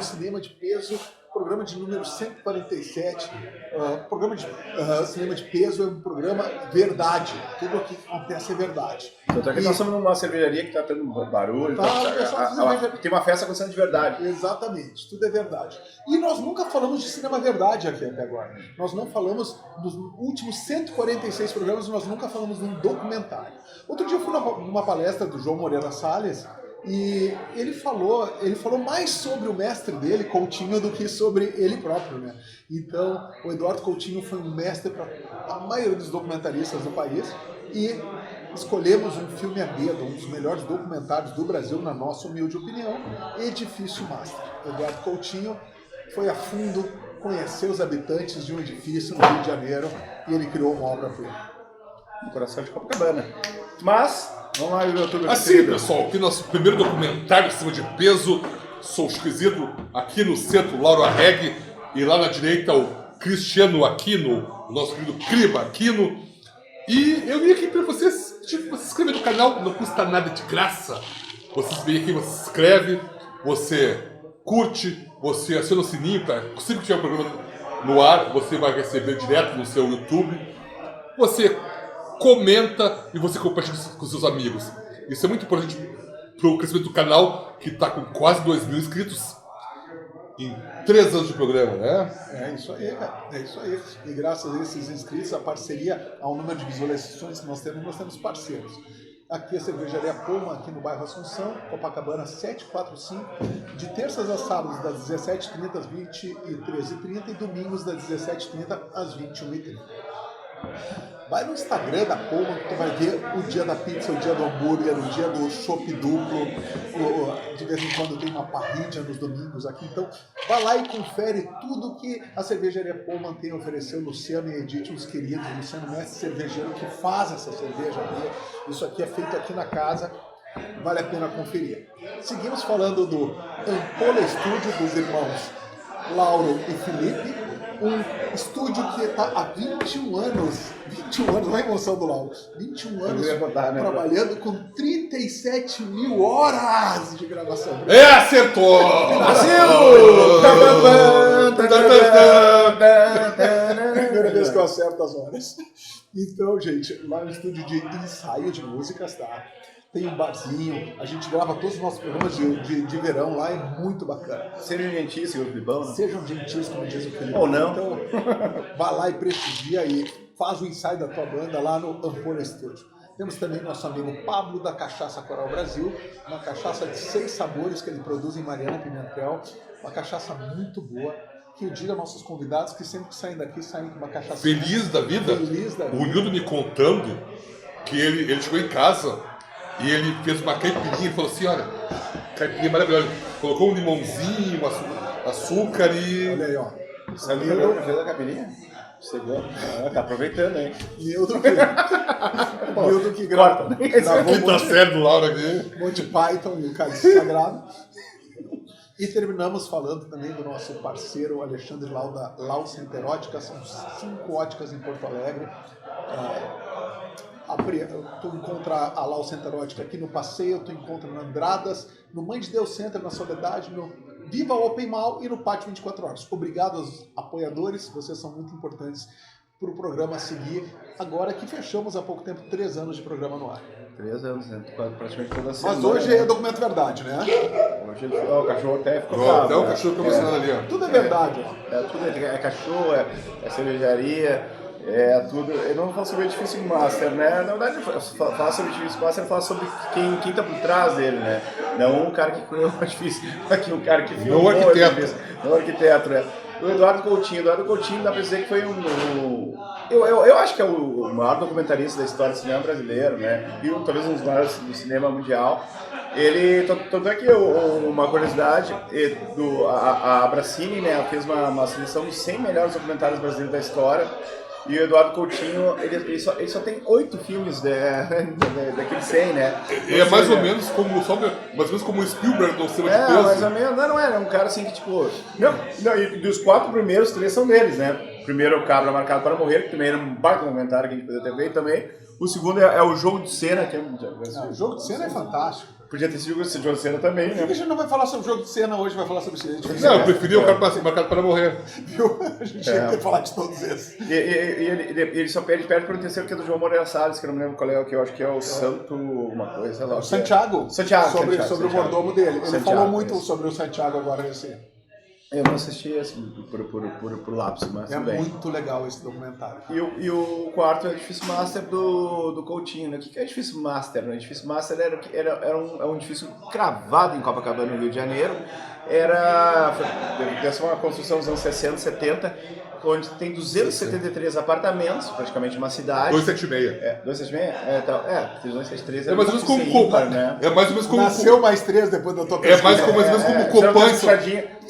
no Cinema de Peso, programa de número 147. Programa de Cinema de Peso é um programa verdade. Tudo aqui que acontece é verdade. Tanto é que nós estamos numa cervejaria que está tendo barulho. Tem uma festa acontecendo de verdade. Exatamente, tudo é verdade. E nós nunca falamos de cinema verdade aqui até agora. Nós não falamos dos últimos 146 programas, nós nunca falamos de um documentário. Outro dia eu fui numa palestra do João Moreira Salles e ele falou mais sobre o mestre dele, Coutinho, do que sobre ele próprio, né? Então, o Eduardo Coutinho foi um mestre para a maioria dos documentaristas do país e escolhemos um filme a dedo, um dos melhores documentários do Brasil, na nossa humilde opinião, Edifício Master. Eduardo Coutinho foi a fundo, conheceu os habitantes de um edifício no Rio de Janeiro e ele criou uma obra-prima. No coração de Copacabana. Mas, vamos lá, YouTube. Assim, pessoal, aqui nosso primeiro documentário em cima de peso. Sou esquisito aqui no centro, Lauro Arreg, e lá na direita o Cristiano Aquino, o nosso querido Criba Aquino. E eu vim aqui para vocês, você se inscrever no canal, não custa nada de graça. Você vem aqui, você se inscreve, você curte, você aciona o sininho para sempre que tiver um programa no ar, você vai receber direto no seu YouTube. Você comenta e você compartilha com seus amigos. Isso é muito importante para o crescimento do canal, que está com quase 2.000 inscritos em 3 anos de programa, né? É isso aí, cara. É isso aí. E graças a esses inscritos, a parceria, ao número de visualizações que nós temos parceiros. Aqui a Cervejaria Poma, aqui no bairro Assunção, Copacabana 745, de terças a sábados das 17h30 às 23h30 e domingos das 17h30 às 21h30. Vai no Instagram da Poma que tu vai ver o dia da pizza, o dia do hambúrguer, o dia do chopp duplo, de vez em quando tem uma parrilha nos domingos aqui, então vai lá e confere tudo que a Cervejaria Poma tem a oferecer. O Luciano e Edith, os queridos, o Luciano Mestre cervejeiro que faz essa cerveja aqui. Isso aqui é feito aqui na casa, vale a pena conferir. Seguimos falando do Ampola Studio dos irmãos Lauro e Felipe, um estúdio que está há 21 anos, olha a emoção do Lauro, 21 anos trabalhando com 37 mil horas de gravação. Acertou! Brasil! Primeira vez que eu acerto as horas. Então, gente, lá é um estúdio de ensaio de músicas, tá? Tem um barzinho, a gente grava todos os nossos programas de verão lá, é muito bacana. Sejam gentis, senhor Filipão. Sejam gentis, como diz o Felipe. Ou não. Então, vá lá e prestigia e faz o ensaio da tua banda lá no Ampola Studio. Temos também nosso amigo Pablo da Cachaça Coral Brasil, uma cachaça de 6 sabores que ele produz em Mariana Pimentel, uma cachaça muito boa. Que eu diga aos nossos convidados que sempre que saem daqui, saem com uma cachaça Feliz da vida. Feliz da vida. O Nildo me contando que ele chegou em casa e ele fez uma caipirinha e falou assim, olha, caipirinha maravilhosa. Colocou um limãozinho, açúcar e... Olha aí, ó. Sabe que fez a caipirinha? Chegou. Tá aproveitando, hein? Nildo que grava. Quinta série do Lauro aqui. Monty Python e o Cálice Sagrado. E terminamos falando também do nosso parceiro Alexandre Lau, da Lau Center Ótica. São 5 óticas em Porto Alegre. Tu encontra a Lau Center Ótica aqui no Passeio, tu encontra no Andradas, no Mãe de Deus Center, na Soledade, no Viva Open Mall e no Pátio 24 Horas. Obrigado aos apoiadores, vocês são muito importantes para o programa seguir. Agora que fechamos há pouco tempo 3 anos de programa no ar. 3 anos, né? Praticamente toda semana. Mas hoje é documento verdade, né? Hoje o cachorro até ficou Até o cachorro que eu ensinando ali, ó. Tudo é verdade, ó. Tudo é cachorro, é cervejaria, é tudo. Eu não falo sobre o Edifício Master, né? Na verdade, falar sobre o Edifício Master é falar sobre quem tá por trás dele, né? Não o cara que criou o edifício, aqui o cara que filmou. Não o arquiteto. Não o arquiteto, né? O Eduardo Coutinho dá pra dizer que foi eu acho que é o maior documentarista da história do cinema brasileiro, né? E talvez um dos maiores do cinema mundial. Ele, tanto é que uma curiosidade, a Abracine, né, fez uma seleção dos 100 melhores documentários brasileiros da história. E o Eduardo Coutinho, ele só tem 8 filmes daqueles 100, né? É mais ou menos como o Spielberg no cinema de peso. Mais ou menos, não é um cara assim que tipo... Não, e dos 4 primeiros, 3 são deles, né? O primeiro é o Cabra Marcado para Morrer, que também era um baita comentário que a gente poderia ter feito também. O segundo é o Jogo de Cena, que é o Jogo de Cena é fantástico. Podia ter sido o John Cena também, né? A gente não vai falar sobre o jogo de cena hoje, vai falar sobre isso. Não, eu preferi o cara marcado para morrer. Viu? A gente ia ter que falar de todos esses. E ele só perde para o terceiro, que é do João Moreira Salles, que eu não me lembro qual é, que eu acho que é o Santo uma coisa, sei lá. O Santiago. Santiago. Sobre o mordomo dele. Ele Santiago, falou muito isso. sobre o Santiago agora nesse. Eu não assisti assim, por lápis, mas É tudo bem. muito legal esse documentário. E o quarto é o Edifício Master do Coutinho, né? O que é o Edifício Master? O Edifício Master era um edifício cravado em Copacabana, no Rio de Janeiro. Essa é uma construção dos anos 60, 70, onde tem 273 apartamentos, praticamente uma cidade. 276. 276? Tem 273. É mais ou menos como ímpar, né? É mais ou menos como. Nasceu mais 3 depois da tua É pesquisa. mais ou menos como o Copan.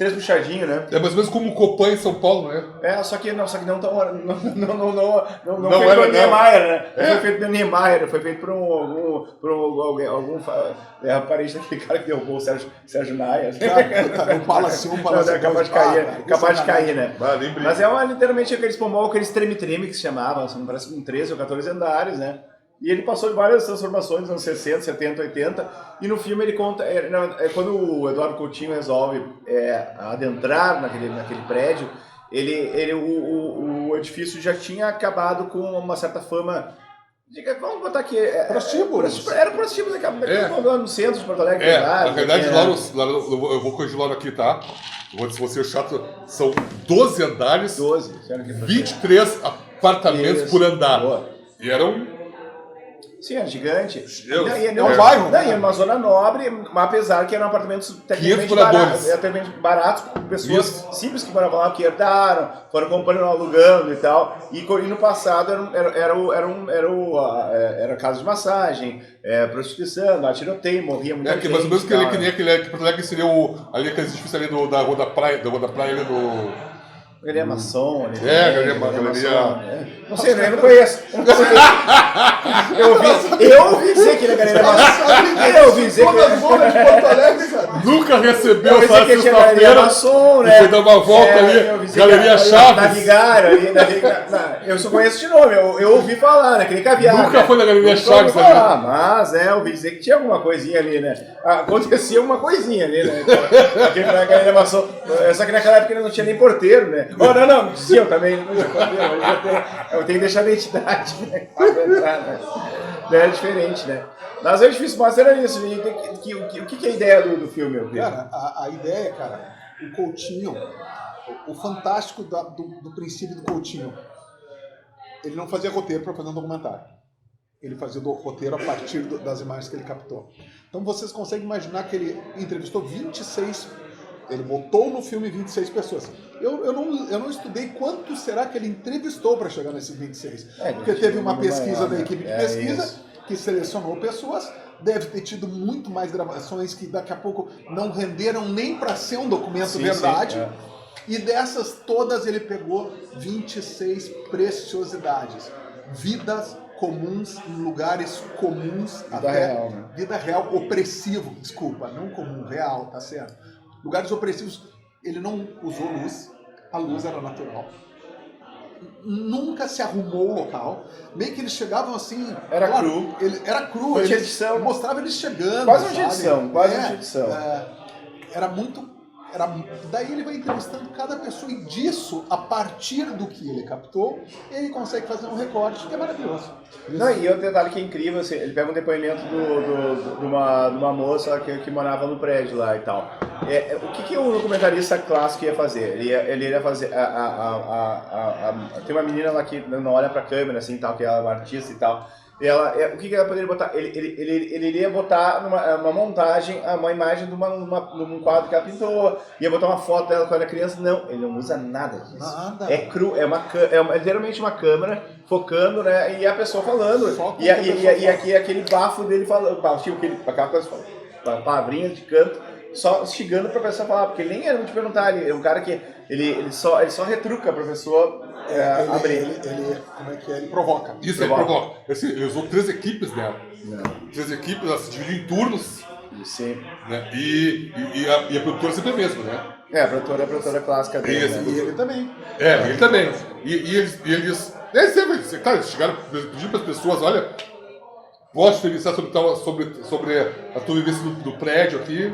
Três puxadinhos, né? É mais ou menos como o Copan em São Paulo, né? Só que não tão. Não Não foi era, pelo não. Niemeyer, né? Não foi feito pelo Niemeyer, foi feito por algum parente daquele cara que derrubou o Sérgio Naia. Um palacinho, Capaz de cair, né? Lembrei. Mas literalmente aqueles pombal, aqueles treme-treme que se chamavam, assim, parece com 13 ou 14 andares, né? E ele passou de várias transformações nos anos 60, 70, 80, e no filme ele conta, quando o Eduardo Coutinho resolve adentrar naquele prédio, o edifício já tinha acabado com uma certa fama. Vamos botar aqui. Prostíbulos. Era prostíbulos no centro de Porto Alegre. Na verdade, eu vou corrigir lá aqui, tá? Se você é chato, são 12 andares, 23 apartamentos por andar. Boa. E eram. Sim, é gigante. É um bairro, né? É uma zona nobre, apesar que eram apartamentos tecnicamente baratos, pessoas simples que moravam lá, que herdaram, foram comprando, alugando e tal. E no passado era casa de massagem, prostituição, tiroteio, morria muita gente. Mais ou menos que nem aquele que Porto Alegre seria aquele edifício ali da Rua da Praia ali do. Galeria Maçom. Galeria. Não sei, eu não conheço. Eu ouvi dizer que ele é Galeria Maçom. Eu ouvi dizer que ele de Porto Alegre, cara. Nunca recebeu essa sexta-feira. Maçom, né? Foi dar uma volta ali, Galeria Chaves. Navigaram ali, eu só conheço de nome, eu ouvi falar, né? Que nem caviar. Nunca foi na Galeria Chaves ali. Mas eu ouvi dizer que tinha alguma coisinha ali, né? Acontecia alguma coisinha ali, né? Aqui na Galeria Maçom. Só que naquela época ele não tinha nem porteiro, né? Não, diziam também, eu tenho que deixar a identidade, né? É diferente, né? Mas é difícil, mas era isso. O que é a ideia do filme? Cara, a ideia, cara, o Coutinho, o fantástico do princípio do Coutinho, ele não fazia roteiro para fazer um documentário. Ele fazia o roteiro a partir das imagens que ele captou. Então vocês conseguem imaginar que ele entrevistou 26. Ele botou no filme 26 pessoas. Eu não estudei quanto será que ele entrevistou para chegar nesses 26. Porque teve uma pesquisa da equipe de pesquisa que selecionou pessoas. Deve ter tido muito mais gravações que daqui a pouco não renderam nem para ser um documento verdade. E dessas todas ele pegou 26 preciosidades. Vidas comuns em lugares comuns. Vida real, opressivo. Desculpa, não comum, real, tá certo? Lugares opressivos, ele não usou luz, a luz era natural. Nunca se arrumou o local. Meio que eles chegavam assim. Era cru. Era cru. Não tinha edição. Mostrava eles chegando. Quase uma edição. Era muito. Daí ele vai entrevistando cada pessoa e disso, a partir do que ele captou, ele consegue fazer um recorte que é maravilhoso. Não, e outro detalhe que é incrível, assim, ele pega um depoimento de uma moça que morava no prédio lá e tal. O que o documentarista clássico ia fazer? Ele ia fazer... tem uma menina lá que não olha pra câmera, assim, tal, que ela é uma artista e tal. O que ela poderia botar? Ele iria botar numa montagem uma imagem de um quadro que ela pintou, ia botar uma foto dela quando era criança. Não, ele não usa nada disso. Nada. É cru, é literalmente uma câmera focando, né? E a pessoa falando. E aqui aquele bafo dele falando, aquela coisa, palavrinha de canto, só instigando pra pessoa falar, porque ele nem era muito perguntar, ele é um cara que ele só retruca pra pessoa. Ele provoca. Isso, ele provoca. Ele usou 3 equipes dela. 3 equipes, ela se dividiu em turnos. Sim. Né? E a produtora sempre é a mesma, né? A produtora clássica dele. E ele também. Ele também. E eles sempre, cara, eles chegaram pedindo para as pessoas, olha, posso entrevistar sobre a tua vivência do prédio aqui.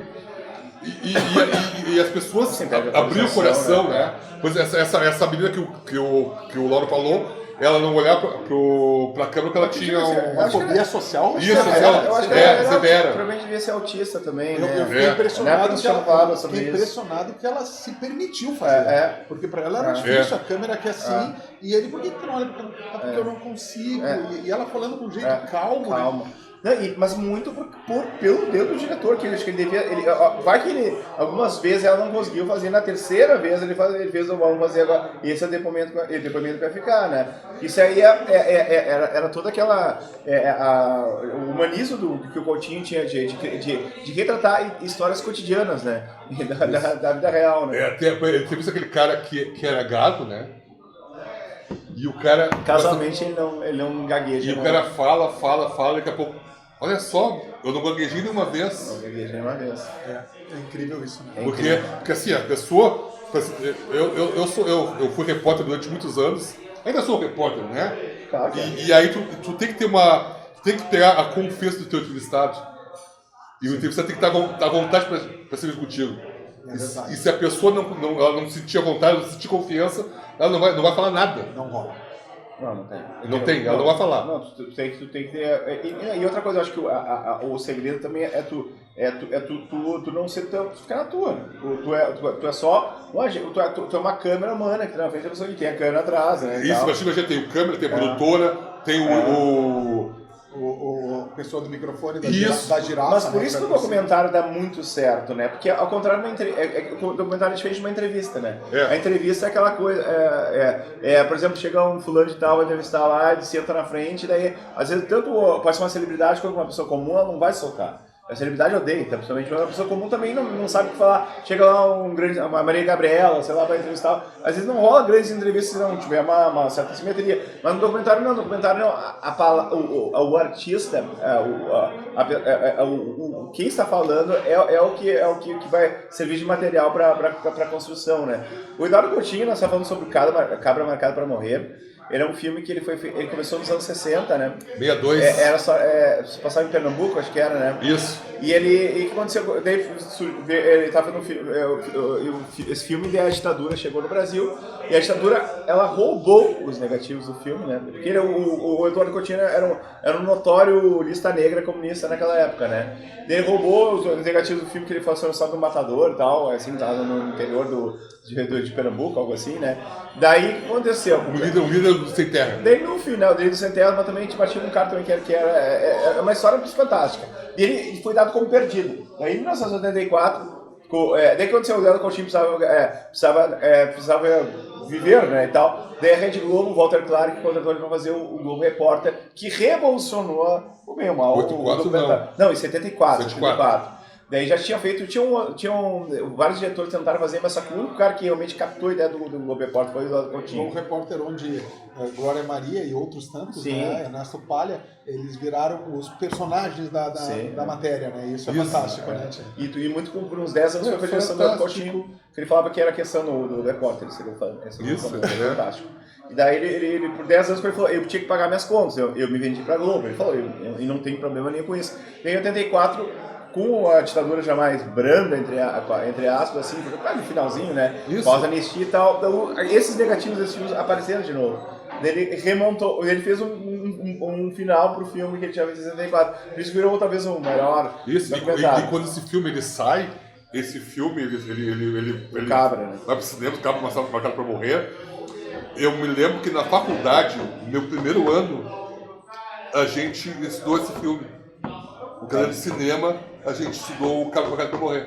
E as pessoas abriram o coração, né? Pois essa menina que o Lauro falou, ela não olhar pra câmera porque ela tinha uma fobia social. Isso, severa. Provavelmente devia ser autista também, né? Eu fiquei impressionado que ela se permitiu fazer. Porque pra ela era difícil, a câmera aqui assim, e ele, por que tu não olha? Porque eu não consigo. E ela falando com um jeito calmo. Né? Não, mas muito pelo dedo do diretor, que ele acho que ele devia. Vai que ele, algumas vezes ela não conseguiu fazer, na terceira vez ele fez vamos fazer agora. Esse é o depoimento que vai ficar, né? Isso aí era toda aquela. O humanismo que o Coutinho tinha de retratar histórias cotidianas, né? Da vida real, né? Ele teve visto aquele cara que era gato, né? E o cara. Casualmente ele não gagueja. E o cara fala, daqui a pouco. Olha só, eu não gaguejei nenhuma vez. Não gaguejei nenhuma vez. É incrível isso, né? Porque assim, a pessoa. Eu fui repórter durante muitos anos, ainda sou repórter, né? Claro. E aí tu tem que ter tem que pegar a confiança do teu entrevistado. E o entrevistado tem que estar à vontade para ser contigo. E se a pessoa ela não sentir a vontade, não sentir confiança, ela não vai falar nada. Não rola. Não tem. Ela não vai falar. Não, tu tem que ter. E outra coisa, eu acho que o segredo também é tu não ser tão. Tu ficar na tua. Né? Tu é só. Tu é uma câmera humana que tá na frente da pessoa que tem a câmera atrás, né? Isso, mas a gente tem o câmera, tem a produtora, tem o pessoa do microfone da girafa. Mas por isso que o documentário dá muito certo, né? Porque ao contrário, o documentário é diferente de uma entrevista, né? A entrevista é aquela coisa, por exemplo, chega um fulano de tal, vai entrevistar lá, ele senta na frente, daí, às vezes, tanto pode ser uma celebridade quanto uma pessoa comum, ela não vai soltar. A celebridade odeia, então, principalmente uma pessoa comum também não sabe o que falar. Chega lá uma Maria Gabriela, sei lá, vai entrevistar. Às vezes não rola grandes entrevistas se não tiver uma certa simetria. Mas no documentário não. O artista, quem está falando é o que vai servir de material para a construção, né? O Eduardo Coutinho, nós estamos falando sobre o Cabra Marcado para Morrer. Ele é um filme que ele começou nos anos 60, né? 62. Era só, passava em Pernambuco, acho que era, né? Isso. E o que aconteceu? Daí, ele estava no filme, esse filme da ditadura chegou no Brasil, e a ditadura, ela roubou os negativos do filme, né? Porque o Eduardo Coutinho era um notório lista negra comunista naquela época, né? Daí ele roubou os negativos do filme, que ele falou só do Matador e tal, assim, tava no interior de Pernambuco, algo assim, né? Daí, o que aconteceu? Um líder do Sem Terra. Daí, no final, dele do Sem Terra, mas também tinha um cara também que era uma história fantástica. E ele foi dado como perdido. Daí, em 1984, daí que aconteceu, o Eduardo Coutinho precisava viver, né, e tal. Daí a Rede Globo, o Walter Clark, contratou ele para fazer o Globo Repórter, que revolucionou o meio mal. 84 não, em 74. Daí já tinha feito, vários diretores tentaram fazer, mas só que o único cara que realmente captou a ideia do Globo Repórter foi o Eduardo Coutinho. O repórter onde Glória Maria e outros tantos, né, Ernesto Palha, eles viraram os personagens da matéria, né? Isso é fantástico, né? E muito por uns 10 anos foi a questão do Eduardo Coutinho, que ele falava que era a questão do repórter, isso é fantástico. E daí ele por 10 anos, ele falou, eu tinha que pagar minhas contas, eu me vendi pra Globo, ele falou, e não tem problema nenhum com isso. Daí em 84, com a ditadura já mais branda, entre aspas, assim, no finalzinho, né? Pós-anistia e tal, então, esses negativos desses filmes apareceram de novo. Ele remontou, ele fez um final pro filme que ele tinha feito em 64, por isso virou talvez o melhor. Isso, e quando esse filme ele sai, ele Cabra, né? Vai pro cinema, o Cabra marcado pra morrer. Eu me lembro que na faculdade, no meu primeiro ano, a gente estudou esse filme. O canal de cinema, a gente estudou o Cabra Marcado pra Morrer.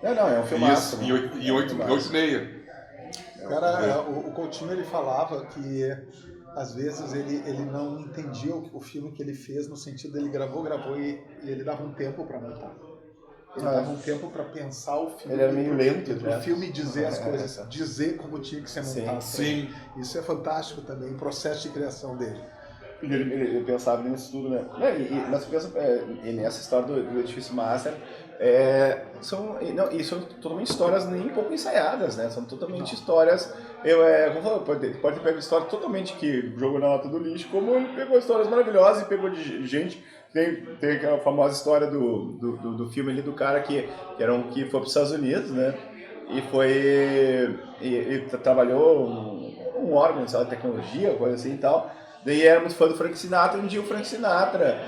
É um filmaço. Isso, em 8h30. Cara, o Coutinho, ele falava que às vezes ele não entendia o filme que ele fez, no sentido dele gravou e ele dava um tempo para montar. Ele dava um tempo para pensar o filme. Ele era meio lento, né? O filme dizer as coisas, dizer como tinha que ser montado. Sim. Isso é fantástico também, o processo de criação dele. Ele pensava nisso tudo, né? Mas pensa, nessa história do Edifício Master, são totalmente histórias nem um pouco ensaiadas, né? São totalmente histórias. Como falou, pode ter pego história totalmente que jogou na lata do lixo, como ele pegou histórias maravilhosas e pegou de gente Tem aquela famosa história do filme ali do cara que foi para os Estados Unidos, né? E foi. E trabalhou um órgão, sei lá, de tecnologia, coisa assim e tal. Daí era muito fã do Frank Sinatra, e um dia o Frank Sinatra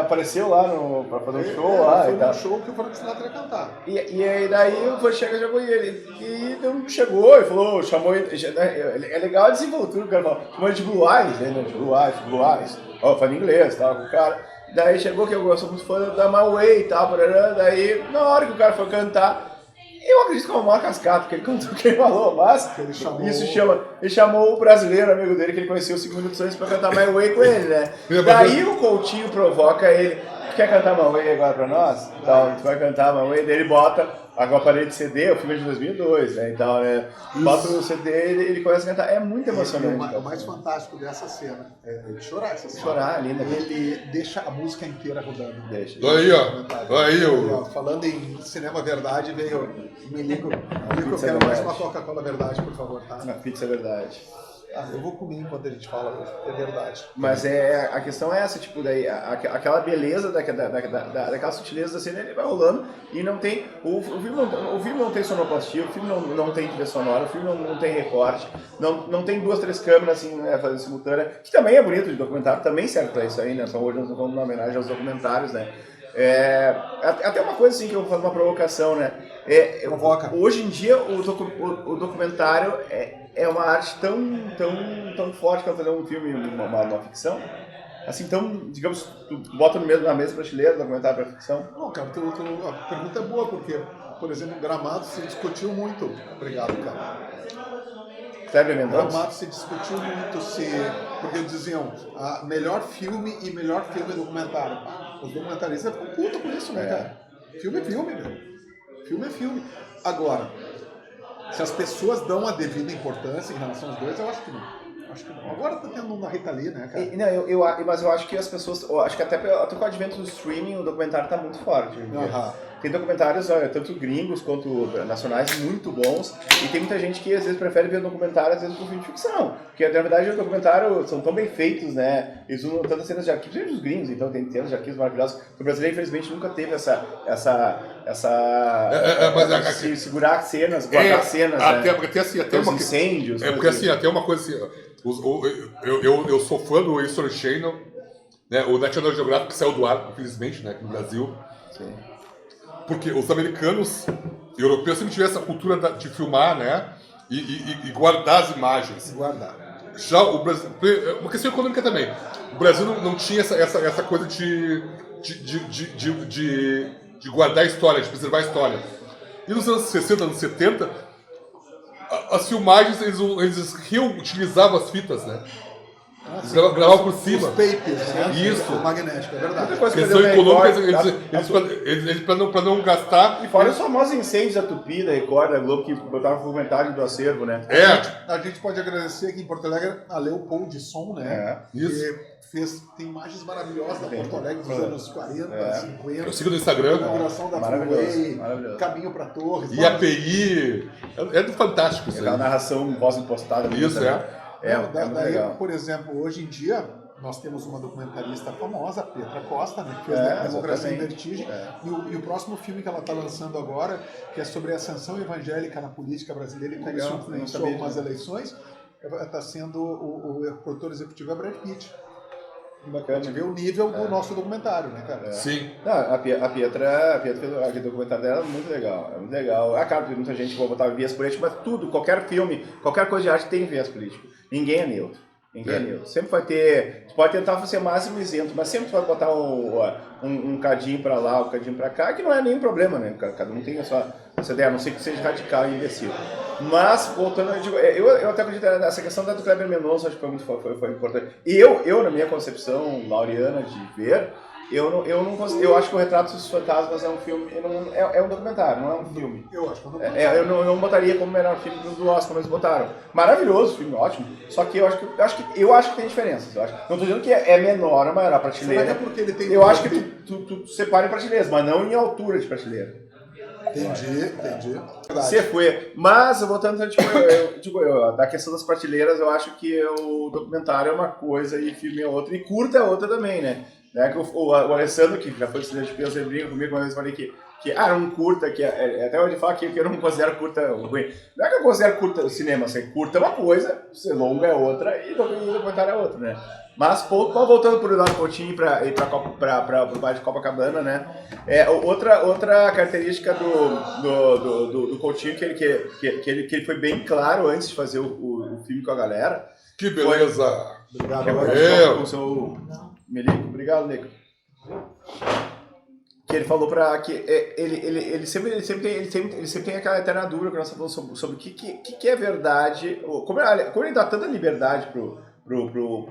apareceu lá pra fazer um show lá. Foi e tal. um show que o Frank Sinatra ia cantar. E aí daí o Frank chegou e ele chegou e falou, chamou ele. É legal a desenvoltura, o cara falou, chamou ele de Blue Eyes, né? Blue Eyes. Ó, falando inglês, tal, com o cara. Daí chegou que eu sou muito fã da My Way e tal, daí na hora que o cara foi cantar. Eu acredito que é uma maior cascata, porque ele cantou o que ele falou, mas ele chamou o brasileiro, amigo dele, que ele conheceu 5 minutos antes pra cantar My Way com ele, né? Daí o Coutinho provoca ele, tu quer cantar My Way agora pra nós? Então, tu vai cantar My Way, daí ele bota a parede de CD, o filme é de 2002, né? Então, bota o CD e ele começa a cantar, é muito emocionante. O mais fantástico dessa cena é de chorar essa cena. Chorar, linda. Ele deixa a música inteira rodando. Deixa. Aí, ó. Aí, ó. Falando em cinema verdade, veio o Milico. Eu quero mais uma Coca-Cola verdade, por favor, tá? Uma pizza verdade. Eu vou comer enquanto a gente fala, é verdade. Mas a questão é essa, tipo, daí, aquela beleza daquela sutileza da cena, ele vai rolando e não tem, o filme não tem sonoplastia, o filme não tem trilha sonora, o filme não tem recorte, não tem 2, 3 câmeras assim, né, fazendo simultânea, que também é bonito de documentário, também serve pra isso aí, né, então hoje nós estamos uma homenagem aos documentários, né. Até uma coisa assim que eu vou fazer uma provocação, né, hoje em dia o documentário é uma arte tão forte quanto fazer um filme, uma ficção. Assim, tão, digamos, tu bota na mesma prateleira, documentário para ficção. Não, cara, a pergunta é boa, porque, por exemplo, Gramado se discutiu muito. Obrigado, cara. Gramado se discutiu muito, porque diziam melhor filme e melhor filme documentário. Os documentaristas ficam putos com isso, né, cara? Filme é filme, meu. Filme é filme. Agora, se as pessoas dão a devida importância em relação aos dois, eu acho que não. Agora tá tendo um da Rita Lee, né, cara? Mas eu acho que as pessoas... acho que até com o advento do streaming, o documentário tá muito forte. Tem documentários, tanto gringos quanto nacionais, muito bons. E tem muita gente que às vezes prefere ver documentário, às vezes com filme de ficção. Porque na verdade os documentários são tão bem feitos, né? Eles usam tantas cenas de arquivos, principalmente os gringos, então tem cenas de arquivos maravilhosos. O brasileiro, infelizmente, nunca teve segurar cenas, guardar cenas, até, né? Porque tem assim, até incêndios. Porque assim, até uma coisa assim, eu sou fã do History Channel, né? O National Geographic saiu do ar, infelizmente, né, aqui no Brasil. Sim. Porque os americanos e europeus sempre tiveram essa cultura de filmar, né? E guardar as imagens. Já o Brasil, uma questão econômica também. O Brasil não tinha essa coisa de guardar a história, de preservar a história. E nos anos 60, anos 70, as filmagens, eles reutilizavam as fitas, né? Eles gravavam por cima. Os papers, né? Isso. O magnético, é verdade. Questão econômica, eles para não gastar. E fora os famosos incêndios da Tupi, da Record, da Globo, que botaram fomentário do acervo, né? A gente pode agradecer aqui em Porto Alegre a Leopold Som, né? Isso. Tem imagens maravilosas da Porto Alegre dos anos 40, 50. Eu sigo no Instagram. Inauguração da Freeway, Caminho para Torres. E API. É do fantástico isso aí. A narração pós-impostada. Isso, Daí, por exemplo, hoje em dia, nós temos uma documentarista famosa, Petra Costa, né, que fez Democracia em Vertigem, e o próximo filme que ela está lançando agora, que é sobre a ascensão evangélica na política brasileira e como isso influenciou algumas eleições, está sendo o produtor executivo é Brad Pitt. Bacana. A gente vê o nível do nosso documentário, né, cara? Sim. Não, a Pietra fez aquele documentário dela, muito legal. É muito legal. Claro que muita gente vai botar viés político, mas tudo, qualquer filme, qualquer coisa de arte tem viés político. Ninguém é neutro. Ninguém é neutro. Sempre vai ter. Tu pode tentar ser máximo isento, mas sempre tu vai botar um cadinho pra lá, um cadinho pra cá, que não é nenhum problema, né? Cada um tem a sua ideia, a não ser que seja radical e imbecil. Mas, voltando, eu até acredito nessa questão do Kleber Mendonça, acho que foi importante. Eu, na minha concepção lauriana de ver, eu acho que o Retrato dos Fantasmas é um filme, é um documentário, não é um filme. Eu acho que é um documentário. Eu não botaria como melhor filme do Oscar, mas botaram. Maravilhoso filme, ótimo. Só que eu acho que tem diferenças. Não estou dizendo que é menor ou maior a prateleira. Mas é porque ele tem eu acho que tu separa em prateleiras, mas não em altura de prateleira. Entendi. Você foi. Mas, voltando, da questão das prateleiras, eu acho que o documentário é uma coisa e filme é outra. E curta é outra também, né? Né? Que o Alessandro, que já foi estudante de peso, ele brinca comigo uma vez, falei que era um curta, até onde fala que eu não considero curta ruim. Não é que eu considero curta o cinema, assim, curta é uma coisa, ser longa é outra e documentário é outra, né? Mas voltando pro Eduardo Coutinho para ir para o bairro de Copacabana, né? Outra característica do Coutinho que ele foi bem claro antes de fazer o filme com a galera. Que beleza! Obrigado, com o seu Melico. Obrigado, Nico. Que ele falou que ele sempre tem aquela eterna dúvida que nós falamos sobre o que é verdade, como ele dá tanta liberdade pro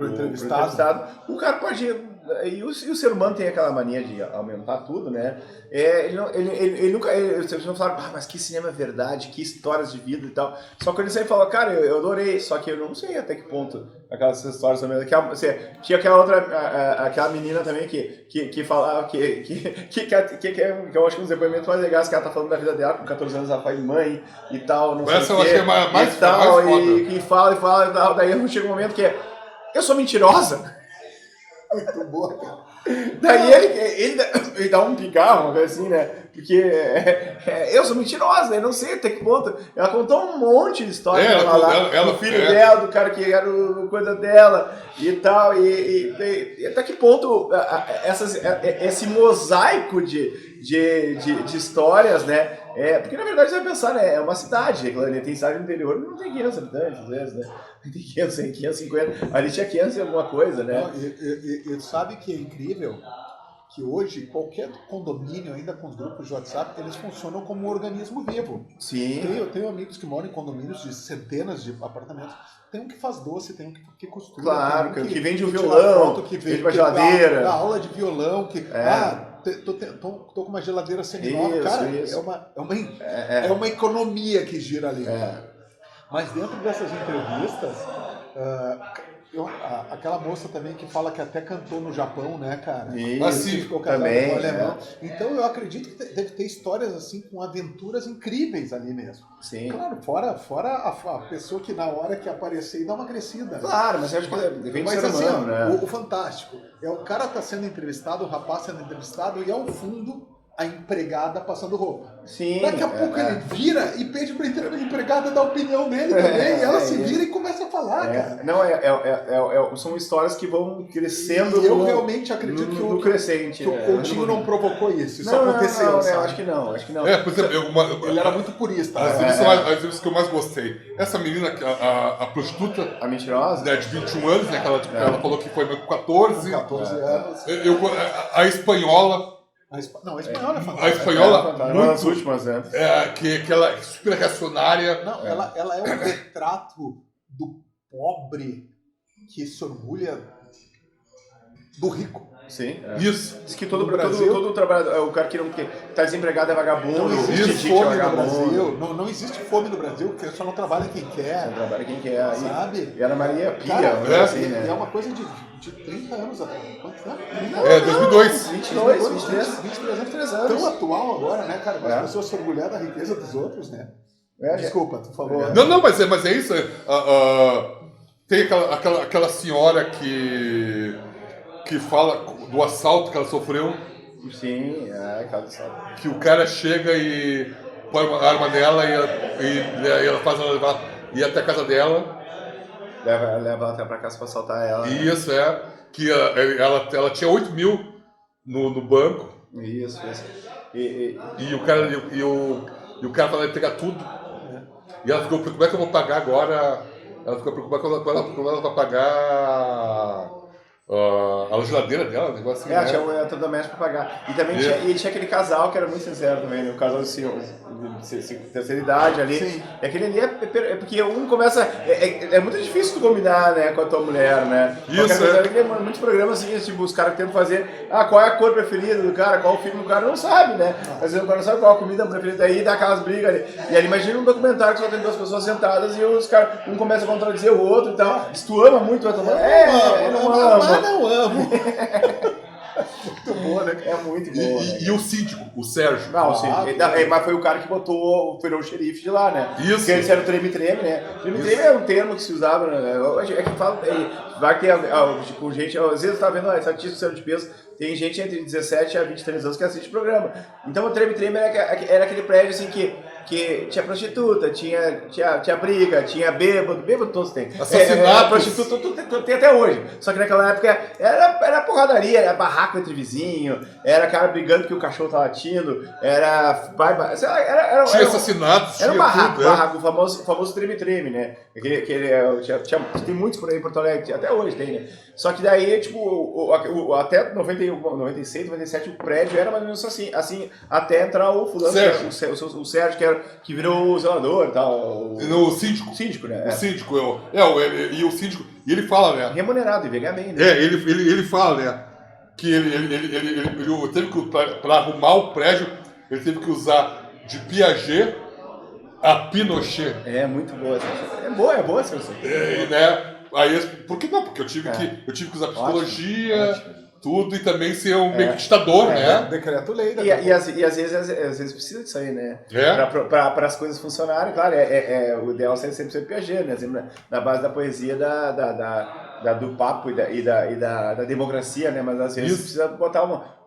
entrevistado, o cara pode... E o ser humano tem aquela mania de aumentar tudo, né? Ele nunca... Vocês vão falar, mas que cinema é verdade, que histórias de vida e tal. Só que ele sempre fala, cara, eu adorei, só que eu não sei até que ponto aquelas histórias também... Tinha aquela outra... Aquela menina também que falava que eu acho que um dos depoimentos mais legais que ela tá falando da vida dela, com 14 anos ela foi mãe e tal, não sei o quê. Essa eu acho que é mais tal, e fala e tal. Daí chega um momento que eu sou mentirosa. Muito boa, cara. Daí ele dá um pigarro, assim, né? Porque eu sou mentirosa, eu não sei até que ponto. Ela contou um monte de história do filho dela, do cara que era o coisa dela e tal. E até que ponto esse mosaico de histórias, né? Porque na verdade você vai pensar, né? É uma cidade, tem cidade no interior, não tem 500 habitantes, às vezes, né? Tem 550, ali tinha 500 e alguma coisa, né? E sabe que é incrível? Que hoje qualquer condomínio, ainda com os grupos de WhatsApp, eles funcionam como um organismo vivo. Sim. Eu tenho amigos que moram em condomínios de centenas de apartamentos. Tem um que faz doce, tem um que costura. Claro, que vende um violão, que vende uma geladeira. Dá aula de violão, tô com uma geladeira semi-nova. Cara, isso. É uma economia que gira ali. Mas dentro dessas entrevistas, aquela moça também que fala que até cantou no Japão, né, cara? Isso, ficou casado com o alemão. Então eu acredito que deve ter histórias assim com aventuras incríveis ali mesmo. Sim. Claro, fora a pessoa que na hora que aparecer dá uma crescida. Né? Claro, mas eu acho que vem de ser humano, né? O fantástico é o cara tá sendo entrevistado, o rapaz sendo entrevistado e ao fundo a empregada passando roupa. Sim. Daqui a pouco ele vira e pede pra empregada dar a opinião dele também. E ela se vira e começa a falar, cara. Não, são histórias que vão crescendo. E eu realmente acredito que o crescente. Que o Coutinho não provocou isso. Isso aconteceu. Não, acho que não. Por exemplo, ele era muito purista. As vezes que eu mais gostei. Essa menina, a prostituta. A mentirosa? De 21 anos, né? Que ela falou que foi com 14. 14 anos. A espanhola. A espanhola é fantástica. A espanhola, uma das últimas, né? Que ela é super reacionária. Não, ela é um retrato do pobre que se orgulha do rico. Sim. Isso. Diz que todo trabalhador, o cara que tá desempregado é vagabundo. Não existe fome no Brasil. Não existe fome no Brasil, porque só não trabalha quem quer. Só trabalha quem quer. Sabe? E Ana Maria Pia, cara, assim, né? É uma coisa de 30 anos atrás. Quantos anos? 2002. 23 anos. Tão atual agora, né, cara? As pessoas se orgulhar da riqueza dos outros, né? Desculpa, tu falou. Não, mas é isso. Tem aquela senhora que fala do assalto que ela sofreu. Sim, aquela assalto. Que o cara chega e põe uma arma nela e ela faz ela levar ir até a casa dela. Leva ela até pra casa pra assaltar ela. Isso, que ela tinha 8 mil no banco. Isso. E o cara fala, pegar tudo. E ela ficou, como é que eu vou pagar agora? Ela ficou preocupada como ela vai pagar a geladeira dela, um negócio assim. Tinha um eletrodoméstico pra pagar. E também tinha aquele casal que era muito sincero também, né? O casal de terceira idade ali. Sim. E aquele ali é porque um começa. É muito difícil tu combinar, né, com a tua mulher, né? Isso. Tem muitos programas assim, tipo, os caras tentam fazer. Qual é a cor preferida do cara, qual o filme do cara, não sabe, né? Às vezes o cara não sabe qual a comida preferida, aí dá aquelas brigas ali. E aí imagina um documentário que só tem duas pessoas sentadas e os caras, um começa a contradizer o outro e tal. Se tu ama muito, vai tomar. Não amo. Muito bom. boa, né? É muito boa, né? E o síndico, o Sérgio. Não, sim. Mas foi o cara que virou o xerife de lá, né? Isso. Porque eles eram treme-treme, né? Treme-treme é um termo que se usava, né? É que fala, vai ter tipo, gente, às vezes tá vendo essa estatística de peso, tem gente entre 17 a 23 anos que assiste o programa. Então o treme-treme era aquele prédio assim que tinha prostituta, tinha briga, tinha bêbado todos têm. Assassinatos. Prostituta, tudo tem até hoje. Só que naquela época era porradaria, era barraco entre vizinhos, era cara brigando que o cachorro tá latindo, Tinha assassinatos, era um tinha barraco, tudo, barraco, o famoso treme-treme, né? Tem muitos por aí em Porto Alegre, até hoje tem, né? Só que daí, tipo, até 96, 97, o prédio era mais ou menos assim até entrar o fulano, o Sérgio, que virou o zelador e tal. O síndico. O síndico, né? O síndico, e o síndico, e ele fala, né? Remunerado, e veio bem, né? Ele fala, né? Que ele teve que, pra arrumar o prédio, ele teve que usar de Piaget a Pinochet. É muito boa essa versão. É boa essa versão. Né? Aí, por que não? Porque eu tive que usar psicologia, Ótimo. tudo, e também ser um meio ditador, né? Decreto-lei. E às vezes precisa disso aí, né? Para as coisas funcionarem, claro, o ideal é sempre ser Piaget, né? Sempre na base da poesia do papo e da democracia, né? Mas às vezes precisa botar uma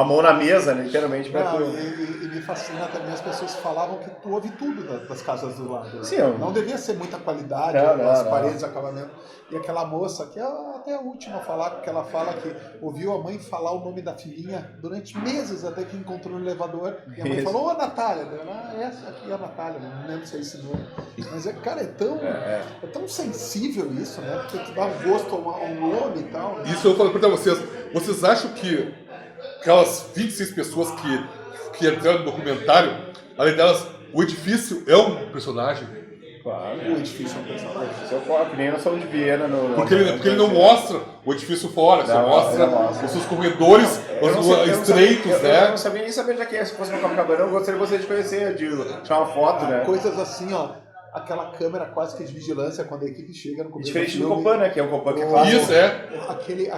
mão na mesa, né? Literalmente. E me fascina também, as pessoas falavam que tu ouve tudo das casas do lado. Sim, não devia ser muita qualidade, as paredes, acabamento. E aquela moça, que é até a última a falar, porque ela fala que ouviu a mãe falar o nome da filhinha durante meses até que encontrou no elevador. E a mãe falou, ô Natália. Essa aqui é a Natália, não lembro se é esse nome. Mas, cara, é tão sensível isso, né? Porque tu dá gosto a um nome e tal. Né? Isso eu falo pra vocês. Vocês acham que aquelas 26 pessoas que entraram no documentário, além delas, o edifício é um personagem? Claro. O edifício é um personagem. Que nem na Sala de Viena. Porque ele não mostra o edifício fora, só mostra os seus corredores estreitos, né? Eu não sabia nem saber, já que se fosse uma Copacabana, eu gostaria de conhecer, de tirar uma foto, né? Coisas assim, ó. Aquela câmera quase que de vigilância quando a equipe chega no começo diferente do filme. do Copan, né? Que é o Copan que faz. Isso, Aquele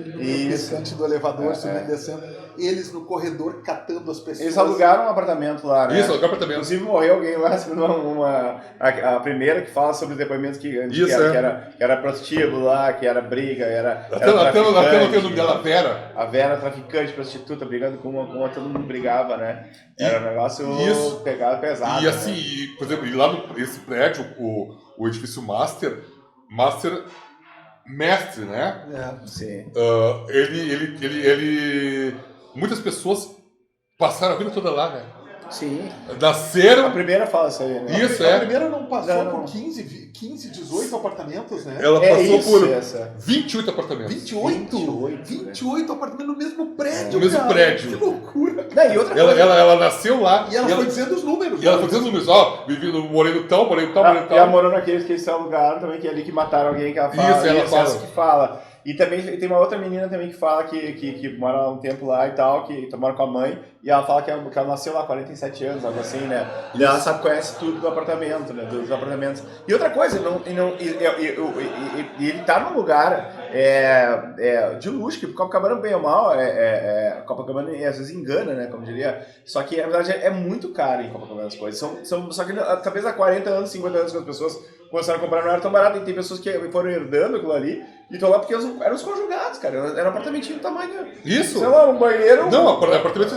número pescante do elevador subindo e descendo. Eles no corredor catando as pessoas. Eles alugaram um apartamento lá, né? Isso, alugaram um apartamento. Inclusive morreu alguém lá, a primeira que fala sobre os depoimentos que era prostíbulo lá, que era briga, até não tem o nome dela, Vera. A Vera, traficante, prostituta, brigando com uma, todo mundo brigava, né? Era um negócio pegado pesado. E assim, né? por exemplo, lá nesse prédio, o edifício Master, mestre, né? Sim. Muitas pessoas passaram a vida toda lá, né? Sim. Nasceram. A primeira fala isso aí, né? Isso, A primeira não passou por 15, 18 apartamentos, né? Ela passou por essa. 28 apartamentos. 28 apartamentos no mesmo prédio, No mesmo cara. prédio. Que loucura. Não, e outra coisa. Ela nasceu lá. E ela foi dizendo os números. E ela foi dizendo os números. Ó, morei no tal, morei no tal, morei no E ela tal. morou naqueles que eles se alugaram também, que é ali que mataram alguém, que ela fala. Isso, ela fala. Essa que fala. E também tem uma outra menina também que fala que mora há um tempo lá e tal, que mora com a mãe, e ela fala que ela nasceu lá há 47 anos, algo assim, né? E ela conhece tudo do apartamento, né? Dos apartamentos. E outra coisa, ele tá num lugar de luxo, que Copacabana, bem ou mal, Copacabana às vezes engana, né? Como diria. Só que, na verdade, é muito caro em Copacabana as coisas. Só que talvez há 40 anos, 50 anos que as pessoas começaram a comprar, não era tão barato, e tem pessoas que foram herdando aquilo ali, e estão lá porque eram os conjugados, cara. Era um apartamentinho do tamanho. Isso? Sei lá, um banheiro. Não, apartamento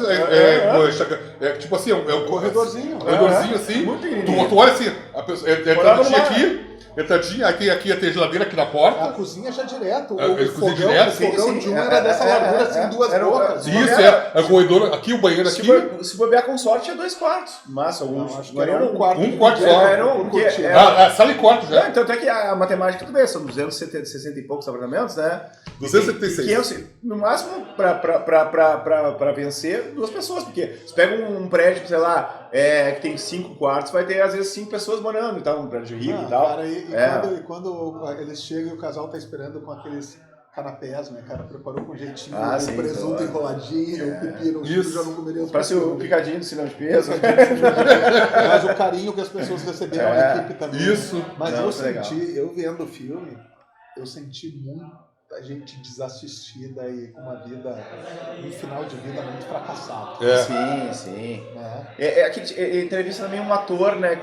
tipo assim, é um corredorzinho. Corredorzinho assim. Muito pequenininho. Tu olha assim, a pessoa, entradinha aqui ia ter geladeira aqui na porta. A cozinha já direto. Cozinha O direto. fogão de um era dessa largura, assim, duas bocas. Isso, o corredor aqui, o banheiro aqui. Se bobear com sorte, é 2 quartos. Massa, alguns. Acho que era um quarto. Um quarto só. Sala e quarto já. Então até que a matemática, tudo bem, são 260 e poucos apartamentos, né? 276. 500, no máximo, pra vencer, 2 pessoas, porque você pega um prédio, sei lá, que tem 5 quartos, vai ter às vezes 5 pessoas morando e tal, um prédio rico e tal. Cara, e quando eles chegam e o casal tá esperando com aqueles canapés, né, cara? Preparou com jeitinho, sim, presunto enroladinho, o pepino, isso. Já não comeria. Parece o picadinho do cinema de peso. Mas o carinho que as pessoas receberam a equipe também. Isso. Mas eu vendo o filme, eu senti muita gente desassistida e com uma vida, um final de vida muito fracassado. Sim. Né? Entrevista também um ator, né?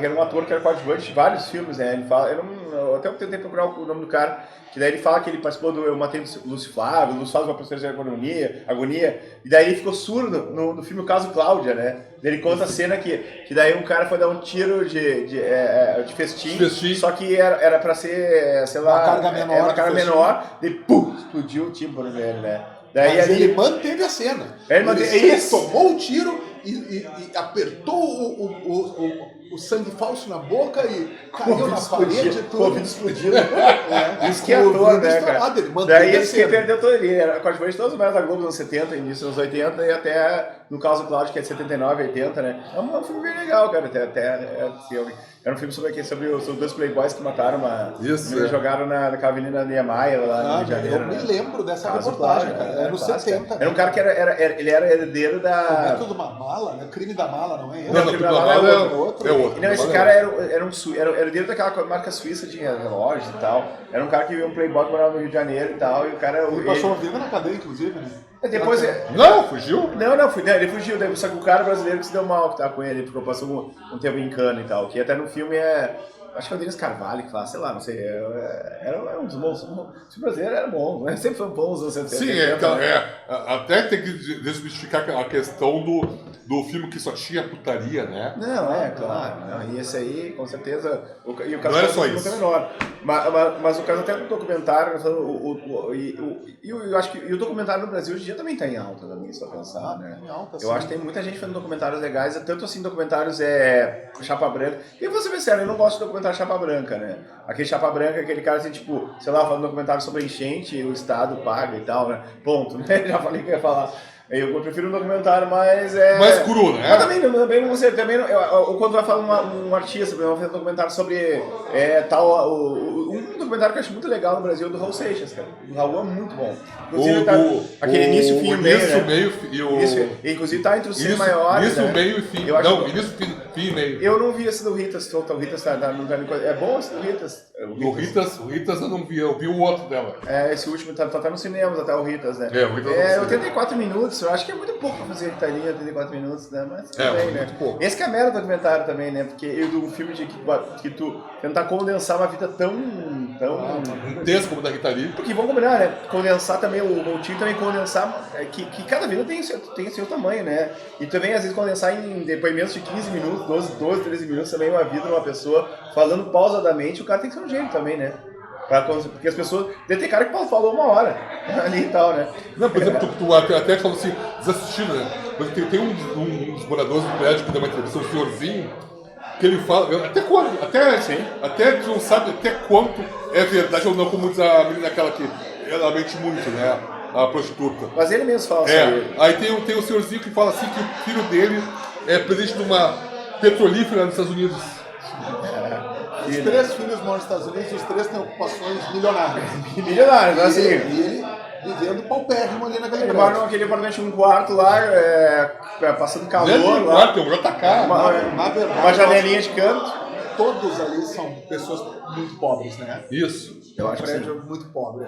Era um ator que era coadjuvante de vários filmes, né? Ele fala, eu até tentei procurar o nome do cara, que daí ele fala que ele participou do Eu Matei Lúcio Flávio, Lúcio Flávio, uma professora de agonia, e daí ele ficou surdo no filme O Caso Cláudia, né? Ele conta a cena que daí um cara foi dar um tiro de festim, só que era pra ser, sei lá, uma carga menor, e pum, explodiu o tímpano dele, né? Daí Mas ali, ele manteve a cena. Ele tomou o tiro e apertou o sangue falso na boca e caiu na parede e tudo. O ouvido explodido. Isso que é ator, né, cara? Daí ele se perdeu todo ali. Era coadjuvante de todos os mais da Globo nos anos 70, início dos 80 e até, no caso Cláudio, que é de 79, 80, né? É um filme bem legal, cara. Era um filme sobre os dois playboys que mataram jogaram naquela avenida Niemeyer, lá no Rio de Janeiro. Eu me lembro dessa reportagem, cara. Era nos 70. Era um cara que ele era herdeiro da... Método de uma mala, né? Crime da mala, não é ele? Não, Crime da Mala é outro. Não, esse cara era herdeiro daquela marca suíça de relógios e tal. Era um cara que viu um playboy que morava no Rio de Janeiro e tal. E o cara... Ele passou a vida na cadeia, inclusive, né? Depois... Não, fugiu? Não, ele fugiu. Só que o cara brasileiro que se deu mal que tava com ele, porque passou um tempo em cana e tal. Que até no filme acho que é o Denis Carvalho que fala, sei lá, não sei. Era um dos bons. O brasileiro era bom, né? Sempre foi bom os anos 70. Sim, até tem que desmistificar a questão do filme que só tinha putaria, né? Não, claro. Não, e esse aí, com certeza. E o caso não era só isso. Menor. Mas o caso até do documentário, eu acho que o documentário no Brasil hoje em dia também está em alta, também, se eu pensar, né? Em alta, eu acho que tem muita gente fazendo documentários legais, tanto assim documentários chapa branca. E vou ser bem sério, eu não gosto de documentário chapa branca, né? Aquele chapa branca, aquele cara assim, tipo, sei lá, falando documentário sobre enchente, o Estado paga e tal, né? Ponto, né? Já falei que eu ia falar. Eu prefiro um documentário mais... mais cru, né? Mas também não você... Ou quando vai falar um artista, vai fazer um documentário sobre um documentário que eu acho muito legal no Brasil é do Raul Seixas, cara. O Raul é muito bom. Inclusive, aquele início, fim e meio, início, meio e o... Inclusive tá entre os 100 maiores, Início, né? meio e fim. Início, fim e meio. Eu não vi esse do Ritas, Total Ritas, é bom esse do Ritas? O Ritas eu não vi, eu vi o outro dela. Esse último tá até nos cinemas, até o Ritas, né? O Ritas 84 minutos, eu acho que é muito pouco pra fazer Ritalinha, 84 minutos, né? Mas também, muito né? pouco. Esse que é a merda do documentário também, né? Porque um filme que tu tentar condensar uma vida tão intensa como da Rita Lee. Porque vamos combinar, né? Condensar também, o Montinho também condensar, que cada vida tem seu tamanho, né? E também, às vezes, condensar em depoimentos de 15 minutos, 12, 13 minutos também uma vida de uma pessoa, falando pausadamente, o cara tem que ser um gênio também, né? Porque as pessoas... Deve ter cara que falou uma hora ali e tal, né? Não, por exemplo, tu até falou assim, desassistindo, né? Mas tem um dos moradores do prédio que deu uma entrevista, um senhorzinho, que ele fala, até tu não sabe até quanto é verdade ou não, como diz a menina aquela que ela mente muito, né? A prostituta. Mas ele mesmo fala assim. Aí tem um senhorzinho que fala assim que o filho dele é presidente de uma petrolífera nos Estados Unidos. Os 3 filhos moram nos Estados Unidos e os 3 têm ocupações milionárias. Milionários, assim. E ele vivendo paupérrimo ali naquele prédio. Ele mora naquele apartamento de um quarto lá, passando calor lá. Tem um JK. Uma janelinha de canto. Todos ali são pessoas muito pobres, né? Isso. Eu acho que é muito pobre.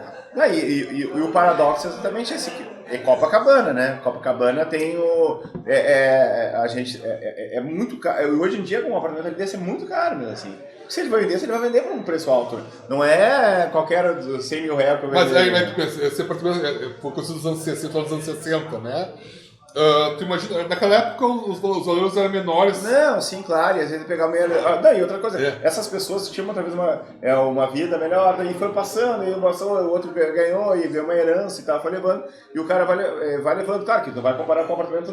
E o paradoxo é exatamente esse aqui. É Copacabana, né? Copacabana tem a gente... É muito caro. Hoje em dia, um apartamento desse é muito caro, mesmo assim. Se ele vai vender por um preço alto. Não é qualquer 100 mil reais que eu vender. Mas aí tu pensa, esse apartamento foi construído nos anos 60, nos anos 60, né? Tu imagina, naquela época os valores eram menores. Não, sim, claro, e às vezes pegar meio... E outra coisa, essas pessoas tinham outra vez uma vida melhor, daí foi passando, e o outro ganhou, e ganhou uma herança e tal, foi levando, e o cara vai levando, claro, que não vai comparar com o apartamento,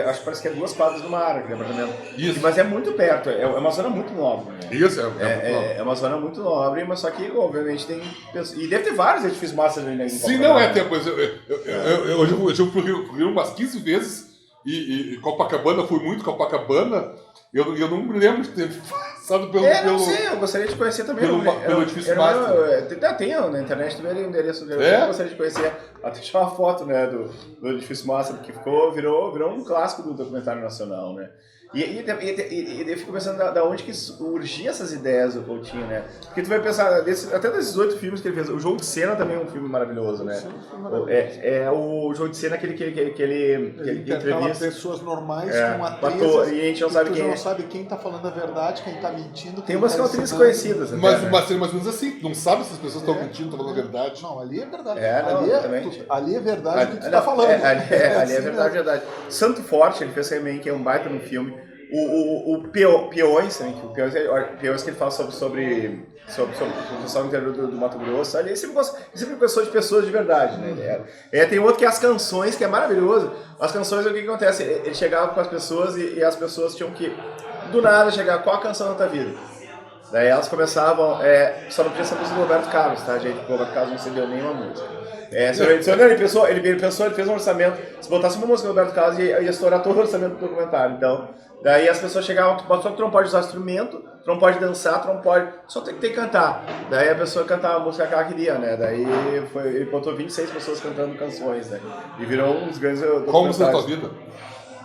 acho que parece que é 2 quadras do mar, aquele apartamento. Isso. Mas é muito perto, é uma zona muito nobre. Né? Isso, muito nobre. É uma zona muito nobre, mas só que, obviamente, tem... E deve ter vários edifícios massas ali, né? Sim, não é tempo. Hoje eu fui umas 15 vezes e Copacabana, fui muito Copacabana, eu não me lembro de ter passado pelo... não sei, eu gostaria de conhecer também. Pelo edifício Master. Tem na internet também o endereço dele, eu gostaria de conhecer, até tirar uma foto, né, do edifício Master, porque virou um clássico do documentário nacional, né. E eu fico pensando da onde que surgiam essas ideias do Coutinho, né? Porque tu vai pensar, até desses 8 filmes que ele fez, o Jogo de Cena também é um filme maravilhoso, né? O Jogo de Cena, aquele Ele entrevista. pessoas normais com atrizes, e a gente não sabe quem não sabe quem tá falando a verdade, quem tá mentindo. Tem umas atrizes conhecidas. Mas uma cena mais ou menos assim, não sabe se as pessoas estão mentindo, estão falando a verdade. Não, ali é verdade. Ali é verdade o que tu tá falando. Ali é verdade. Santo Forte, ele fez também, que é um baita no filme. O Peões, também, que Peões que ele fala sobre o pessoal do interior do Mato Grosso, ali ele sempre pensou de pessoas de verdade, né? Tem outro que é as canções, que é maravilhoso. As canções, o que acontece? Ele chegava com as pessoas e as pessoas tinham que, do nada, chegar, qual a canção da tua vida? Daí elas começavam, só não podia ser a música do Roberto Carlos, tá, gente? O Roberto Carlos não cedeu nenhuma música. Ele fez um orçamento, se botasse uma música do Roberto Carlos, ia estourar todo o orçamento do documentário. Então, daí as pessoas chegavam, só que tu não pode usar instrumento, tu não pode dançar, tu não pode, só tem que cantar. Daí a pessoa cantava a música que ela queria, né? Daí ele botou 26 pessoas cantando canções, né? E virou um dos grandes documentários. Qual música da tua vida?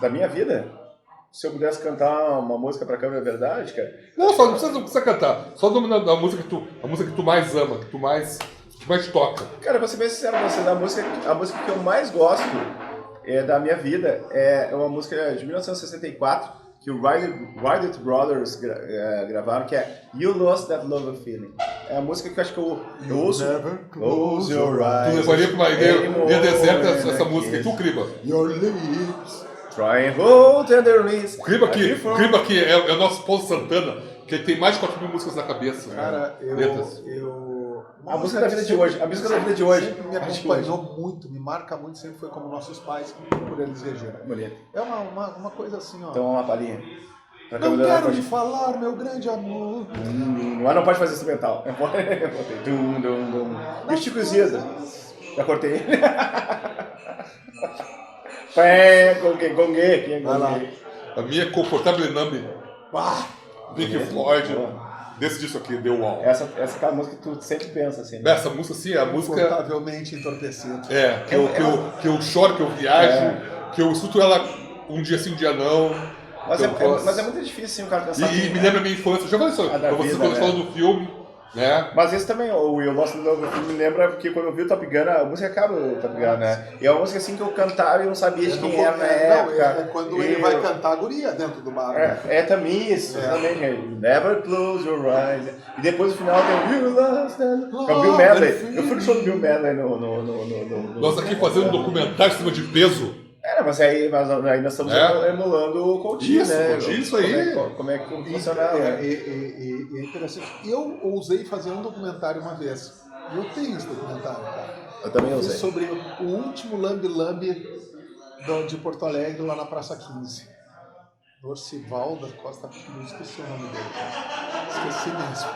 Da minha vida? Se eu pudesse cantar uma música pra câmera, é verdade, cara? Não precisa cantar. Só o nome da música que tu mais ama, que tu mais toca. Cara, vou ser bem sincero com vocês, a música que eu mais gosto da minha vida é uma música de 1964 que o Wright Brothers gravaram, que é You Lost That Love Feeling. É a música que eu acho que eu ouço. Close your eyes. Tu levaria pra uma ideia deserta essa música e tu, Kriba? Your lips. Try and hold tenderly. Kriba que é o nosso Paulo Santana, que ele tem mais de 4.000 músicas na cabeça. Cara, a música da vida de hoje. A música da vida de hoje. Sempre me acompanhou muito, me marca muito, sempre foi como nossos pais, por eles regeram. É uma coisa assim, ó. Então, uma palhinha. Não quero te falar, meu grande amor. Mas não pode fazer instrumental. E o Chico Zida. Já cortei. Gongue. Vai lá. A minha é Comfortable Numb. Pink Floyd. Desse disco aqui, The Wall. Essa é aquela música que tu sempre pensa assim. Né? Essa música, sim, é a música. Confortavelmente entorpecido. Que eu choro, que eu viajo, que eu escuto ela um dia sim, um dia não. Mas é muito difícil, assim, o cara pensar. E me lembra a minha infância. Eu já falei isso pra vocês quando falando do filme. Né? Mas esse também, o You Lost That Love Feeling, me lembra porque quando eu vi o Top Gun, a música acaba o Top Gun, né? E é uma música assim que eu cantava e não sabia de quem era na época. É quando ele vai cantar a guria dentro do bar. Também isso, também, gente. Never Close Your Eyes. E depois no final tem You Lost That Love. É o Bill Medley. Eu fui no show do Bill Medley no... Nós aqui fazendo um documentário em cima de peso. Mas aí nós estamos emulando o Coutinho, né? Isso aí. Como é que funcionava? É interessante. Eu ousei fazer um documentário uma vez. Eu tenho esse documentário, cara. Eu também ousei. Sobre o último lambe-lambe de Porto Alegre, lá na Praça 15. Dorcival da Costa Cruz, esqueci o nome dele, cara. Esqueci mesmo.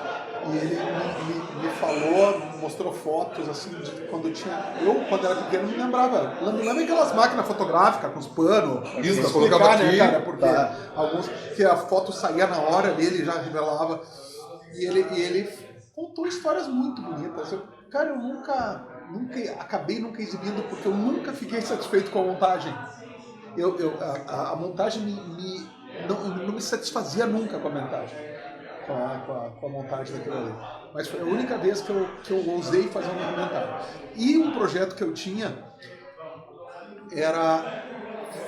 E ele me falou, mostrou fotos assim de quando tinha. Eu, quando era pequeno, não me lembrava. Lambe-lambe é aquelas máquinas fotográficas com os panos. Isso, pra colocava explicar, aqui. né, cara? Porque alguns. Que a foto saía na hora ali, ele já revelava. E ele contou histórias muito bonitas. Cara, eu nunca acabei exibindo, porque eu nunca fiquei satisfeito com a montagem. A montagem não me satisfazia nunca com a montagem. Com a montagem daquilo ali. Mas foi a única vez que eu ousei fazer um documentário. E um projeto que eu tinha era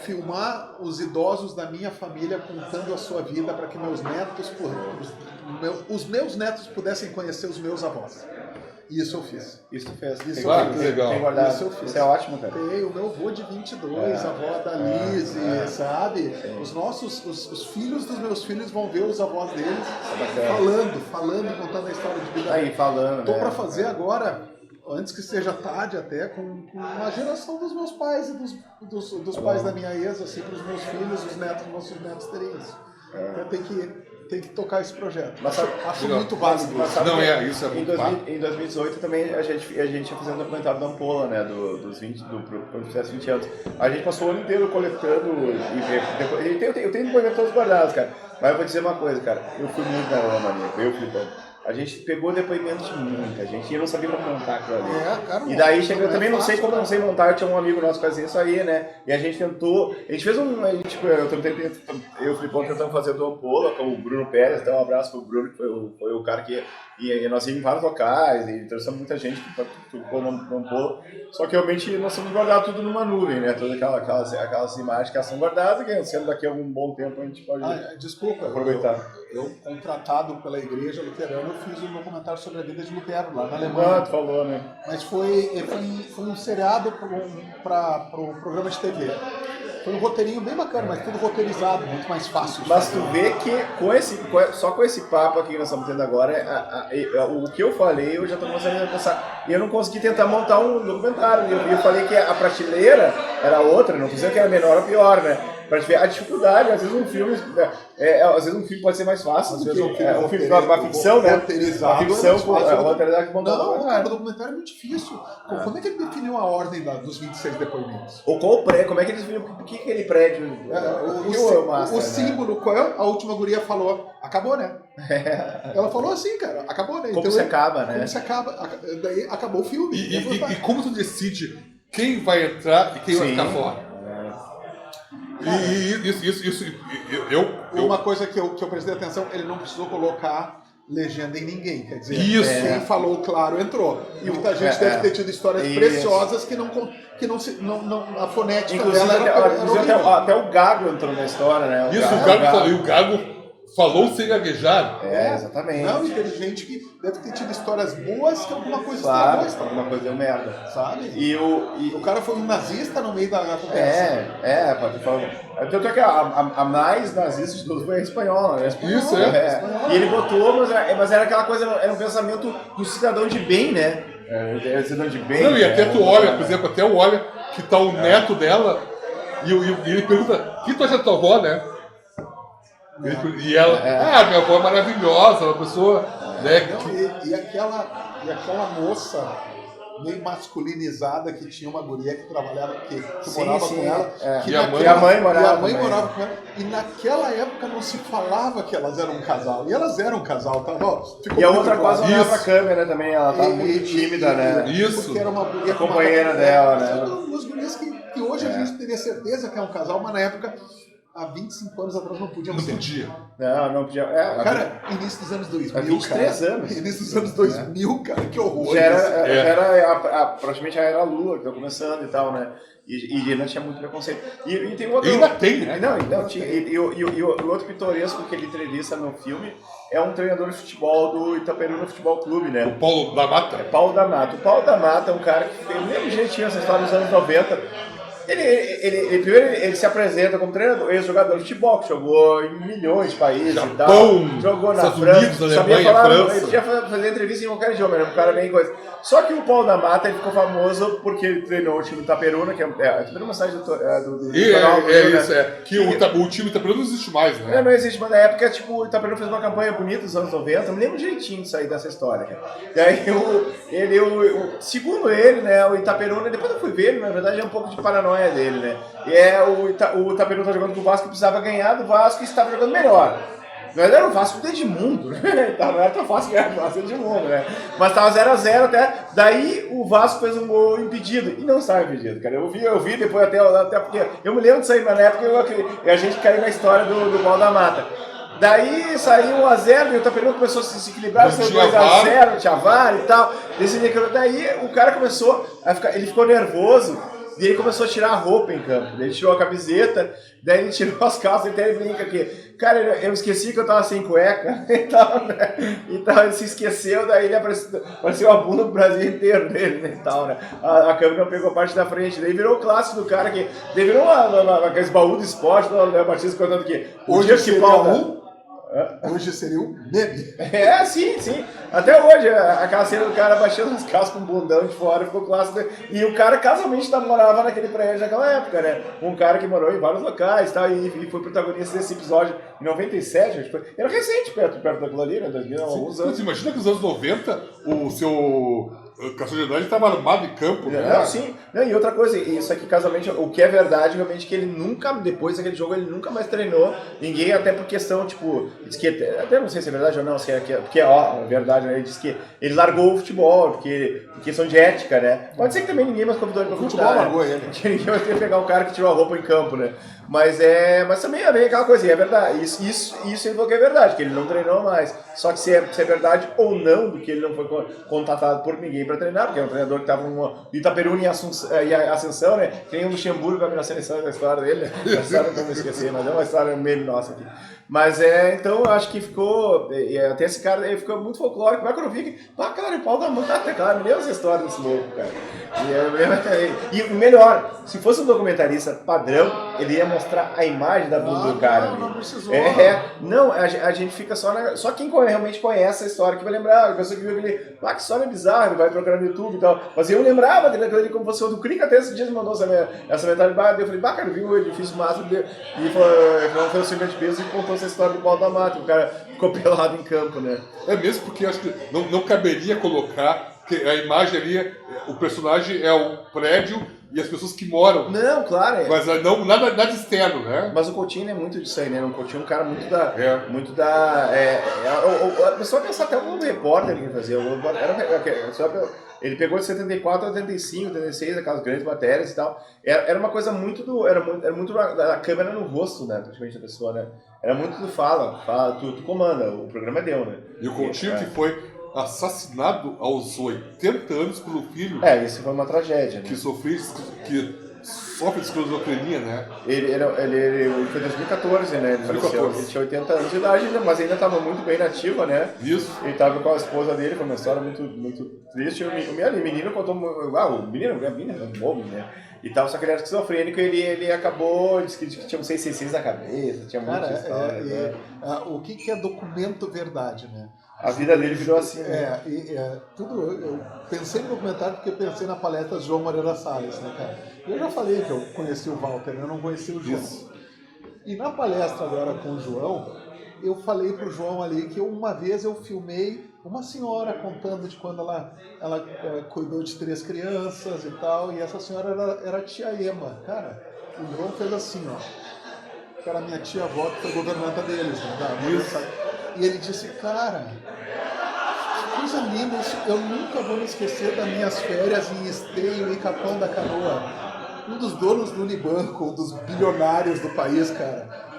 filmar os idosos da minha família contando a sua vida para que os meus netos pudessem conhecer os meus avós. Isso eu fiz. Isso tu fez. Isso claro, eu que legal. Tem guardado. Isso eu fiz. Isso é ótimo, cara. Tem o meu avô de 22, a avó da Liz, sabe? Os filhos dos meus filhos vão ver os avós deles falando, contando a história de vida. Aí, falando, Tô pra fazer agora, antes que seja tarde até, com a geração dos meus pais e dos pais da minha ex, assim, pros meus filhos, os nossos netos terem isso. Então tem que tocar esse projeto. Acho muito válido. Isso é muito válido. Em 2018 também a gente ia fazer um documentário da Ampola, né, dos 20 anos. A gente passou o ano inteiro coletando eu tenho depoimento todos guardados, cara. Mas eu vou dizer uma coisa, cara, eu fui muito na Maníaco, eu fui todo. a gente pegou depoimento de muita gente e eu não sabia como montar aquilo ali. Cara, E daí chegou, eu também não sei fácil, como, não sei montar, eu tinha um amigo nosso que fazia isso aí, né? E a gente tentou, a gente fez tipo, eu e o Filipão tentamos fazer do Ampola com o Bruno Pérez, então um abraço pro Bruno, que foi o cara que e nós íamos em vários locais e trouxemos muita gente que tocou no Ampola, só que realmente nós temos guardado tudo numa nuvem, né? Todas aquelas imagens que elas são guardadas, que sendo daqui a algum bom tempo a gente pode desculpa, aproveitar. Eu, contratado pela igreja luterana, eu fiz um documentário sobre a vida de Lutero lá na Alemanha. Tu falou, né? Mas foi um seriado para o programa de TV. Foi um roteirinho bem bacana, mas tudo roteirizado, muito mais fácil. Mas tu vê que só com esse papo aqui que nós estamos tendo agora, o que eu falei, eu já estou começando a pensar. E eu não consegui tentar montar um documentário. Eu falei que a prateleira era outra, não estou dizendo que era menor ou pior, né? Pra ver a dificuldade, às vezes um filme pode ser mais fácil, às vezes uma ficção, né? Roteirizado. Uma ficção, roteirizado que montar Não, cara, o documentário é muito difícil. Como é que ele definiu a ordem dos 26 depoimentos? Ou qual o prédio, como é que eles definiu, o que aquele prédio... O símbolo, qual é? A última guria falou, acabou, né? Ela falou assim, cara, acabou, né? Como então, se acaba, né? Como se acaba, daí acabou o filme. E como tu decide quem vai entrar e quem vai ficar fora? Uma coisa que eu prestei atenção, ele não precisou colocar legenda em ninguém, quer dizer, quem falou claro entrou. E muita gente deve ter tido histórias preciosas que a fonética inclusive, dela até o Gago entrou na história, né? O Gago falou sem gaguejar. Exatamente. Não, e teve gente que deve ter tido histórias boas que alguma coisa estragou. Alguma coisa deu merda. Sabe? O cara foi um nazista no meio da conversa. Pode falar. Tanto é que a mais nazista de todos foi a espanhola, né? Isso, E ele botou, mas era aquela coisa, era um pensamento do cidadão de bem, né? Era cidadão de bem. Não, e até tu olha, por exemplo, que tá o neto dela e ele pergunta, que tu acha da tua avó, né? E ela, minha avó é maravilhosa, uma pessoa, né? E aquela moça meio masculinizada que tinha uma guria que trabalhava, que morava com ela. E a mãe morava com ela. E naquela época não se falava que elas eram um casal. E elas eram um casal, tá? E a outra quase olhava pra câmera também, ela tava muito tímida, né? Isso. Porque era uma guria companheira dela, né? São duas gurias que hoje a gente teria certeza que é um casal, mas na época, há 25 anos atrás, não podíamos ser. Não podia. Cara, início dos anos 2000, há 23 anos. Início dos anos 2000, cara, que horror. Já era praticamente a era Lula, que tá começando e tal, né? E ainda tinha muito preconceito. E tem outro... ainda tem, né? Não tinha. E o outro pitoresco que ele entrevista no filme é um treinador de futebol do Itaperuna Futebol Clube, né? O Paulo da Mata. Paulo da Mata. O Paulo da Mata é um cara que fez o mesmo jeitinho essa história dos anos 90. Ele se apresenta como treinador, ex-jogador de futebol, que jogou em milhões de países Japão, e tal. Jogou na Estados França, Unidos, sabia Alemanha, falar, França. ele podia fazer entrevista em qualquer idioma, era um cara bem coisa. Só que o Paulo da Mata ele ficou famoso porque ele treinou o time do Itaperuna, que é uma cidade do isso, que o time Itaperuna não existe mais, né? Não existe, mas na época, tipo, o Itaperuna fez uma campanha bonita nos anos 90, eu me lembro direitinho disso aí, dessa história, cara. E aí, segundo ele, né, o Itaperuna, depois eu fui ver, na verdade é um pouco de paranoia dele, né? E o Itaperuna tá jogando com o Vasco, que precisava ganhar do Vasco e estava jogando melhor. Na verdade era o Vasco de Edmundo, né? Não era tão fácil ganhar o Vasco de Edmundo, né? Mas tava 0x0 até. Daí o Vasco fez um gol impedido. E não estava impedido, cara. Eu vi depois até porque. Eu me lembro disso aí, mas na época a gente caiu na história do Paulo da Mata. Daí saiu 1x0 e o Itaperuna começou a se equilibrar, saiu 2x0, tinha VAR e tal. Daí o cara começou a ficar. Ele ficou nervoso. E ele começou a tirar a roupa em campo. Daí ele tirou a camiseta, daí ele tirou as calças, e até ele brinca aqui. Cara, eu esqueci que eu tava sem cueca e tal, né? Então ele se esqueceu, daí ele apareceu a bunda pro Brasil inteiro dele, né? E tal, né? A câmera pegou a parte da frente, daí virou o clássico do cara que. Daí virou aqueles baú do esporte, o Léo Batista contando que. Hoje seria um meme. Sim. Até hoje, aquela cena do cara baixando as calças com o bundão de fora ficou clássico. E o cara casualmente morava naquele prédio naquela época, né? Um cara que morou em vários locais e tal, e foi protagonista desse episódio em 97, acho que foi. Era recente perto daquilo ali, né? 2000, alguns anos. Você imagina que nos anos 90 o seu O Castor Andrade estava armado em campo, né? Não, sim. Não, e outra coisa, isso aqui, casualmente, o que é verdade, realmente, que ele nunca, depois daquele jogo, ele nunca mais treinou ninguém, até por questão, tipo, diz que, até não sei se é verdade ou não, se é, porque, ó, é verdade, né? Ele disse que ele largou o futebol, porque, por questão de ética, né? Pode ser que também ninguém mais convidou ele pra futebol voltar, largou né? ele. Porque ninguém vai ter que pegar o cara que tirou a roupa em campo, né? Mas também é bem aquela coisa, e é verdade, isso ele falou que é verdade, que ele não treinou mais. Só que se é verdade ou não, do que ele não foi contatado por ninguém para treinar, porque é um treinador que estava no Itaperuna e Ascensão, né? Tem um Luxemburgo vai na seleção, a história dele, né? A história não me esquecer, mas é uma história meio nossa aqui. Mas então eu acho que ficou, até esse cara ele ficou muito folclórico, mas quando eu vi que, cara, o pau da mata, cara, me deu essa história desse louco, cara. E melhor, se fosse um documentarista padrão, ele ia mostrar a imagem da bunda do cara. Não precisou. Não, a gente fica só quem realmente conhece a história que vai lembrar. A pessoa que viu aquele, que história bizarra, ele vai procurar no YouTube e tal. Mas eu lembrava dele como fosse o do Crica, até esse dia ele mandou essa mentalidade. Eu falei, cara, eu vi o edifício máximo dele. E falou, foi o Silvio de Peso e contou essa história do pau da mata. O cara ficou pelado em campo, né? É mesmo porque acho que não caberia colocar que a imagem ali, o personagem é o prédio e as pessoas que moram. Não, claro. Mas não, nada externo, né? Mas o Coutinho é muito disso aí, né? O Coutinho é um cara muito da... a pessoa pensa até o repórter que fazia. Ele pegou de 74 a 85, 86, aquelas grandes matérias e tal. Era uma coisa muito Era muito da câmera no rosto, né? Praticamente da pessoa, né? Era muito do fala, tu comanda, o programa é deu, né? E o Coutinho que foi assassinado aos 80 anos pelo filho. Isso foi uma tragédia, né? Que sofre esquizofrenia, né? Ele foi em 2014, né? Ele faleceu. Ele tinha 80 anos de idade, mas ainda estava muito bem nativa, né? Isso. Ele estava com a esposa dele, foi uma história muito, muito triste. O menino contou... o menino, um homem, né? E tal, só que ele era esquizofrênico e ele acabou, disse que tinha uns 666 na cabeça, tinha muita história. O que é documento verdade, né? A vida dele virou assim. Eu pensei no documentário porque eu pensei na palestra de João Moreira Salles, né, cara? Eu já falei que eu conheci o Walter, eu não conheci o João. Isso. E na palestra agora com o João, eu falei pro João ali que uma vez eu filmei uma senhora contando de quando ela cuidou de 3 crianças e tal, e essa senhora era a tia Ema. Cara, o João fez assim, ó. Que era a minha tia-avó, que foi governanta deles, né? E ele disse, cara, que coisa linda, eu nunca vou me esquecer das minhas férias em Esteio e Capão da Canoa. Um dos donos do Unibanco, um dos bilionários do país, cara.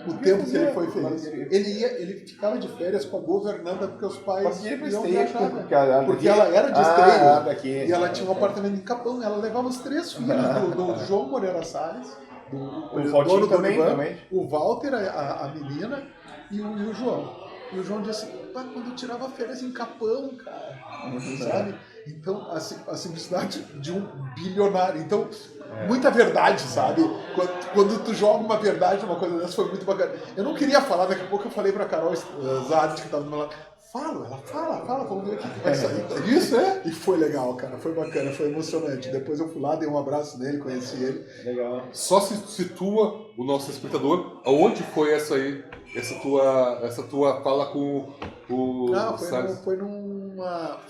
O tempo que ele foi feliz. Ele ficava de férias com a governanta porque os pais iam viajar. Porque ela era de Esteio. E ela tinha um apartamento em Capão. Ela levava os 3 filhos do João Moreira Salles, o dono do Unibanco, o Walter, a menina, e o João. E o João disse, quando eu tirava férias em Capão, cara, sabe? Então, a simplicidade de um bilionário. Então, muita verdade, sabe? Quando tu joga uma verdade, uma coisa dessa, foi muito bacana. Eu não queria falar, daqui a pouco eu falei pra Carol Zard, que estava do meu lado, fala, vamos ver o que vai sair. Isso, E foi legal, cara, foi bacana, foi emocionante. Depois eu fui lá, dei um abraço nele, conheci ele. Legal. Só se situa o nosso espectador, aonde foi essa tua fala com o foi numa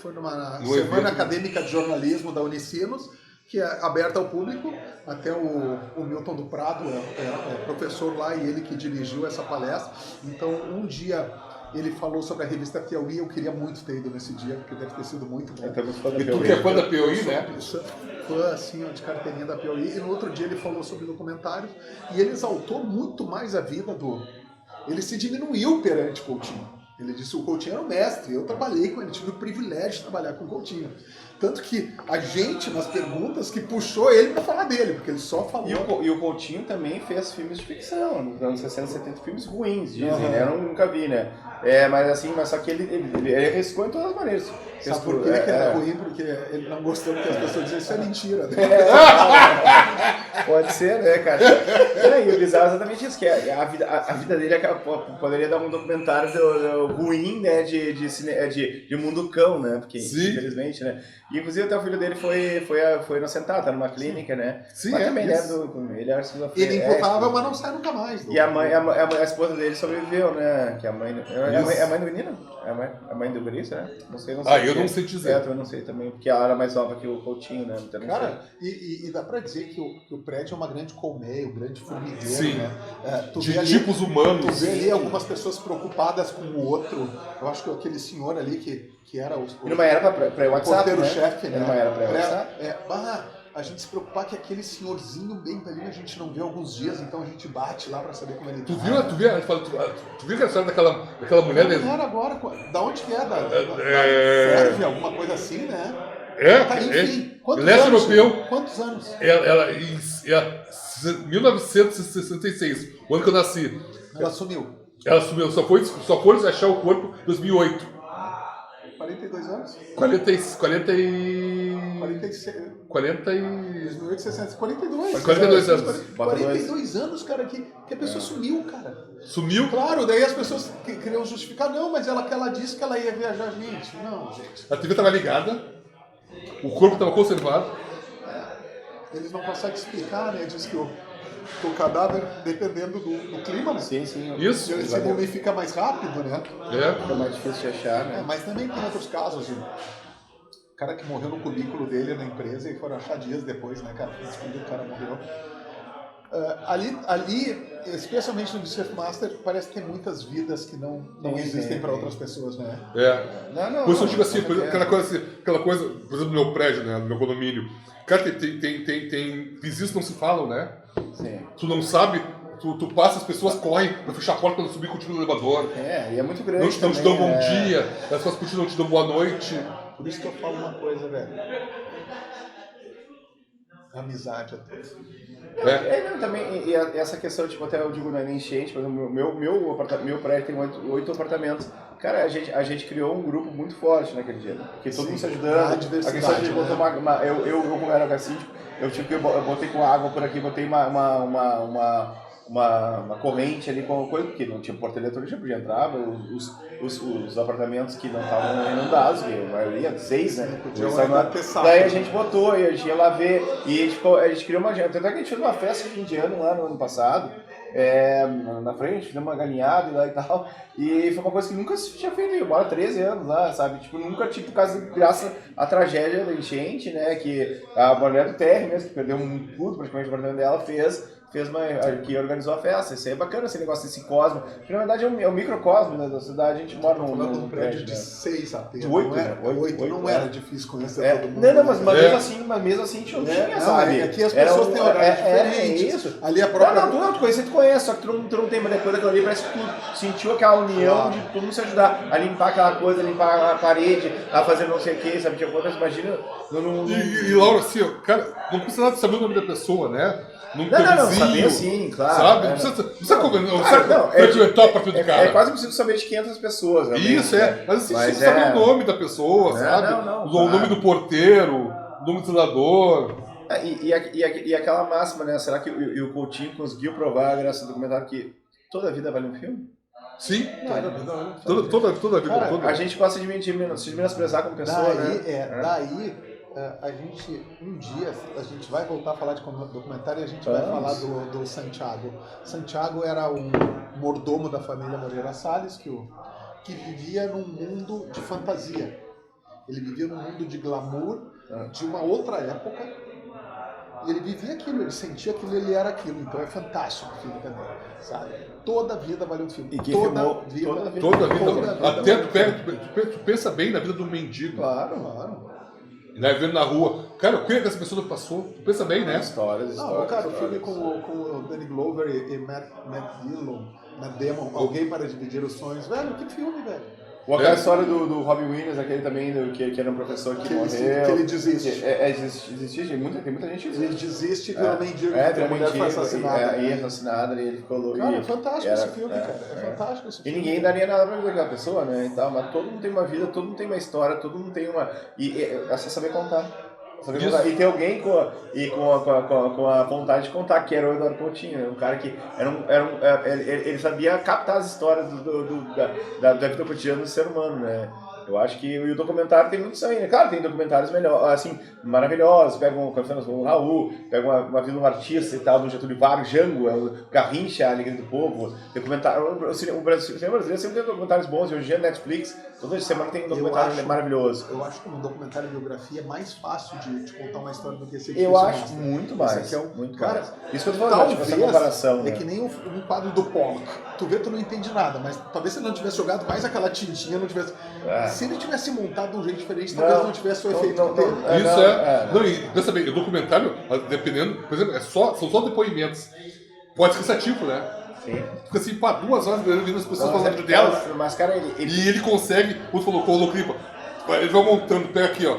semana acadêmica de jornalismo da Unicinos, que é aberta ao público. Até o Milton do Prado é professor lá e ele que dirigiu essa palestra. Então, um dia ele falou sobre a revista Piauí. Eu queria muito ter ido nesse dia, porque deve ter sido muito bom. Porque é fã da Piauí, né? Fã, assim, de carteirinha da Piauí. E no outro dia ele falou sobre documentários e ele exaltou muito mais a vida Ele se diminuiu perante o Coutinho. Ele disse, o Coutinho era o mestre, eu trabalhei com ele, tive o privilégio de trabalhar com o Coutinho. Tanto que a gente, nas perguntas, que puxou ele para falar dele, porque ele só falou... E o Coutinho também fez filmes de ficção, nos anos 60, 70, filmes ruins, dizem, né? Eu nunca vi, né? Mas só que ele arriscou em todas as maneiras. Sabe por que ele era ruim? Porque ele não gostou, porque as pessoas dizem isso é mentira. Né? Pode ser, né, cara? E o bizarro é exatamente isso, que a vida dele poderia dar um documentário ruim, né, de mundo cão, né? Porque, infelizmente, né? E, inclusive, até o filho dele foi inocentado, tá numa clínica, né? Sim, mas também, né? Ele imputável, mas não sai nunca mais. E a esposa dele sobreviveu, né? Que a mãe... É a mãe do menino? É a mãe do guri, será? Não sei. Eu não sei dizer. Eu também não sei também, porque ela era mais nova que o Coutinho, né? Então, Cara, e dá pra dizer que o prédio é uma grande colmeia, um grande formigueiro, Sim. né? Tu De vê ali, tipos humanos. Tu vê ali algumas pessoas preocupadas com o outro. Eu acho que aquele senhor ali que era o numa era pra WhatsApp, porteiro-chefe, né? Numa era pra WhatsApp. A gente se preocupar que aquele senhorzinho bem velhinho a gente não vê há alguns dias, então a gente bate lá pra saber como ele Tu tá. viu aquela história daquela mulher dele? Mulher agora, da onde que é? Da Sérvia, alguma coisa assim, né? Tá, enfim, quantos leste anos? europeu. Quantos anos? Ela em 1966, o ano que eu nasci. Ela sumiu. Ela sumiu, só foi achar o corpo em 2008. 42 anos? 46. 1860, 42. 42 anos. 42 anos, cara, que a pessoa sumiu, cara. Sumiu? Claro, daí as pessoas queriam justificar, não, mas ela disse que ela ia viajar, gente. Não, gente. A TV estava ligada, o corpo estava conservado. Eles não conseguem explicar, né? Diz que o cadáver, dependendo do clima, né? Sim. Isso. Ele se mumifica mais rápido, né? Fica mais difícil de achar, né? Mas também tem outros casos, o cara que morreu no cubículo dele na empresa e foram achar dias depois, né, cara? Descobriu que o cara morreu. Ali, especialmente no Chef Master, parece que tem muitas vidas que não existem para outras pessoas, né? Por isso eu digo assim, aquela coisa, por exemplo, no meu prédio, né, no meu condomínio, cara, tem vizinhos que não se falam, né? Sim. Tu não sabe, tu passa, as pessoas correm pra fechar a porta quando subir contigo no elevador. E é muito grande. Não te dão bom dia, as pessoas contigo não te dão boa noite. Por isso que eu falo uma coisa, velho. Amizade até. Também, e essa questão, tipo, até eu digo, não é nem enchente, por exemplo, meu prédio tem 8 apartamentos. Cara, a gente criou um grupo muito forte naquele dia, né? Porque todo mundo se ajudando. A questão de botar eu como era síndico, eu botei com água por aqui, botei uma corrente ali com coisa, porque não tinha porta eletrônica, podia entrar, os apartamentos que não estavam inundados, que a maioria, 6, né? Daí a gente botou, e a gente ia lá ver, e a gente criou uma agenda. Tanto é que a gente fez uma festa de fim de ano lá no ano passado, na frente, deu uma galinhada e lá e tal, e foi uma coisa que nunca se tinha feito, eu moro há 13 anos lá, sabe? Tipo, nunca, tipo, graças à tragédia da enchente, né? Que a mulher do térreo mesmo, que perdeu tudo, praticamente o apartamento dela, que organizou a festa. Isso aí é bacana, esse negócio desse cosmo. Porque na verdade é um microcosmo, né, da cidade. A gente mora num prédio de 6 apenas. De 8, né? 8 não era difícil conhecer todo mundo. Não, mas mesmo assim a gente não tinha, sabe? Aqui as pessoas têm horários diferentes. Isso. Ali a própria... Não, tu conhece, só que tu não tem, mas depois daquilo ali parece que tu sentiu aquela união de todo mundo se ajudar a limpar aquela coisa, a limpar a parede, a fazer não sei o que, sabe? Tipo, imagina... E Laura, assim, cara, não precisa nada de saber o nome da pessoa, né? Não, saber sim, claro. Sabe? Não precisa frequentar a partir de cara. É quase preciso saber de 500 pessoas. Realmente, isso, Mas assim, você sabe o nome da pessoa, sabe? O nome do porteiro, o nome do zelador. E aquela máxima, né? Será que o Coutinho conseguiu provar, graças ao documentário, que toda vida vale um filme? Sim. Toda vida. Cara, a gente gosta de menosprezar como pessoa, né? Daí... a gente, um dia, a gente vai voltar a falar de documentário e a gente vai falar do Santiago. Santiago era um mordomo da família Moreira Salles que vivia num mundo de fantasia. Ele vivia num mundo de glamour de uma outra época. E ele vivia aquilo, ele sentia aquilo, ele era aquilo. Então é fantástico o filme também, sabe? Toda vida vale um filme. E toda vida. Até tu pensa bem na vida do mendigo. Claro. Né, vendo na rua. Cara, o que essa pessoa passou? Tu pensa bem, né? Histórias. Cara, o filme com o Danny Glover e Matt Damon, Alguém para Dividir os Sonhos. Velho, que filme, velho. Ou aquela história do Robin Williams, aquele também, que era um professor que morreu. Que ele desiste. Desiste, tem muita gente desiste. Ele desiste e vira mendigo, porque a mulher foi assassinada. E assassinada, e ele ficou louco. Cara, é fantástico esse filme, cara. É fantástico esse filme. E ninguém daria nada pra aquela pessoa, né? E tal, mas todo mundo tem uma vida, todo mundo tem uma história, todo mundo tem uma... É só saber contar. E ter alguém com a vontade de contar, que era o Eduardo Coutinho, né? Um cara que ele sabia captar as histórias da vida cotidiana do ser humano, né? Eu acho que o documentário tem muito isso aí, né? Claro, tem documentários assim, maravilhosos. Pega o Raul, pega uma vida de um artista e tal, do Getúlio Vargas, Django, o Garrincha, a Alegria do Povo. O cinema brasileiro sempre tem documentários bons. Hoje em dia, Netflix, toda semana tem um documentário maravilhoso. Eu acho que um documentário de biografia é mais fácil de contar uma história do que esse Eu acho muito mais. Muito cara, mais. Isso que eu tô falando, tipo, essa comparação. É que nem um quadro do Pollock. Tu vê, tu não entende nada, mas talvez se ele não tivesse jogado mais aquela tintinha, não tivesse. Se ele tivesse montado de um jeito diferente, talvez não tivesse o efeito que teve. Isso Não, e pensa bem, o documentário, dependendo, por exemplo, são só depoimentos. Pode ser cansativo, né? Sim. Fica assim, pá, 2 horas vendo as pessoas falando delas. Mas, cara, E ele consegue, como falou, colou clipa. Ele vai montando, pega aqui, ó.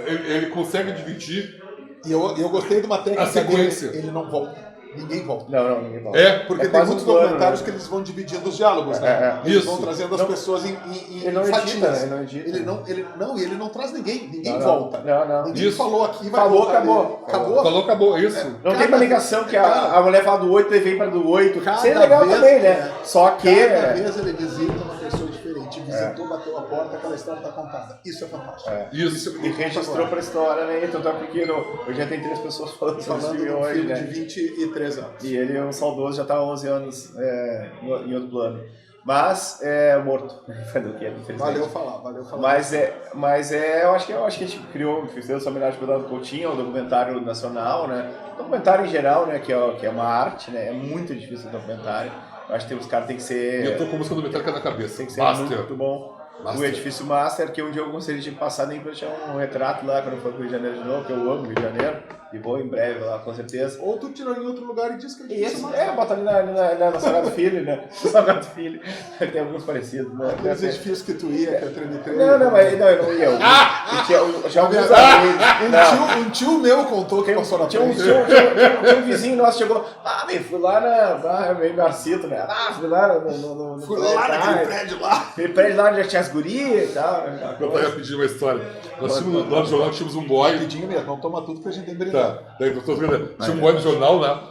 Ele consegue dividir. E eu gostei de uma técnica a sequência. Dele, ele não volta. Ninguém volta. Não, ninguém volta. Porque tem muitos documentários que eles vão dividindo os diálogos, né? Eles vão trazendo as pessoas em ele não fatias. Ele não edita. Ele não traz ninguém. Ninguém volta. Não. Ninguém falou aqui, vai falou, voltar. acabou. Falou, acabou, isso. Não tem uma ligação que a mulher fala do 8 e vem para do 8. Isso é legal vez, também, né? Só que... Cada vez ele visita uma pessoa diferente. Visitou, bateu a porta, aquela história está contada. Isso é fantástico. Isso. E registrou para a história, né? Então tá pequeno. Hoje já tem 3 pessoas falando sobre esse filme hoje, filme né? de 23 anos. E ele é um saudoso, já tá há 11 anos em outro plano. Mas morto. Valeu falar. Mas eu acho que a gente fez essa homenagem para o Eduardo Coutinho, o documentário nacional, né? O documentário em geral, né? Que é uma arte, né? É muito difícil o documentário. Eu acho que os caras tem que ser... Eu tô com a música do Metallica na cabeça. Tem que ser Master. muito bom. Master. O Edifício Master, que um dia eu gostaria de passar nem para deixar um retrato lá quando eu for pro Rio de Janeiro de novo, que eu amo o Rio de Janeiro. E vou em breve lá, com certeza. Ou tu tirou em outro lugar e diz que é Isso, bota ali na Salgado Filho, né? Salgado Filho. Tem alguns parecidos, né? Aqueles edifícios que tu ia, que é treme-treme. Não, eu não ia. Eu já ouvi amigos. Um tio meu contou que passou na frente. Tinha um vizinho nosso que chegou. Fui lá meio Garcito, né? Fui lá no. Fui lá naquele prédio lá. Aquele prédio lá onde tinha as gurias e tal. Meu pai ia pedir uma história. Nós tínhamos, lá no jornal tínhamos um boy. Rapidinho mesmo, não toma tudo que a gente tem brincar. Tá, daí tinha um boy no jornal lá,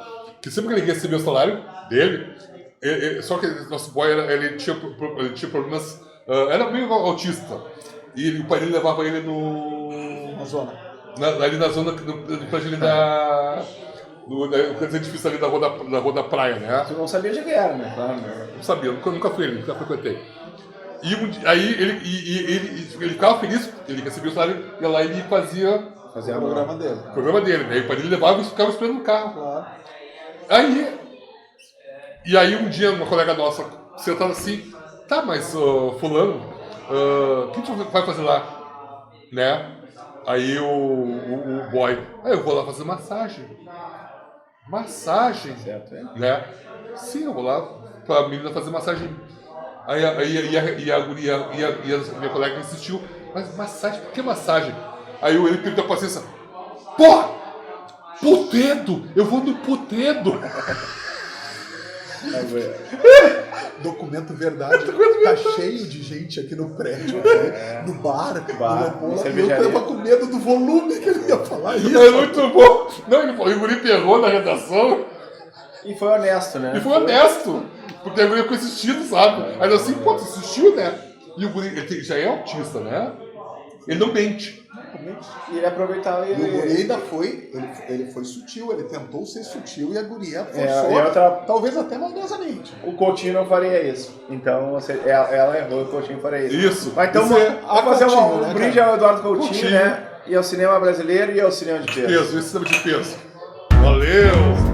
que sempre que ele recebia o salário dele, só que nosso boy ele tinha problemas, era meio autista. E o pai dele levava ele na zona. Ali na zona, no prédio ali no edifício ali da rua da praia, né? Tu não sabia de que era, né? Claro, não sabia, nunca fui ali, nunca frequentei. E aí ele ficava feliz, ele recebia o salário, ia lá e ele fazia o programa dele, né? E o pai dele levava e ficava esperando no carro. Claro. Aí um dia uma colega nossa sentada assim, tá, mas fulano, o que tu vai fazer lá? Né? Aí o boy, eu vou lá fazer massagem. Massagem? Certo, é? Né? Sim, eu vou lá pra menina fazer massagem. Aí a minha colega insistiu, mas massagem, por que massagem? Aí ele perdeu a paciência. Porra! Putedo! Eu vou no putedo! Documento verdade. Tá cheio de gente aqui no prédio, no bar, eu tava com medo do volume que ele ia falar isso. É muito bom! Não, ele guri pegou na redação. E foi honesto, né? E foi honesto! Porque a guri ficou insistindo, sabe? Aí assim, pô, tu assistiu, né? E o guri, ele já é autista, né? Ele não mente. E ele aproveitava e o guri ainda foi, ele foi sutil, ele tentou ser sutil e a guria forçou, talvez até maldosamente. O Coutinho não faria isso. Então ela errou, o Coutinho faria isso. Isso. Mas então vamos fazer um brinde ao Eduardo Coutinho, né? E ao cinema brasileiro e ao cinema de peso. Esse cinema de peso. Valeu!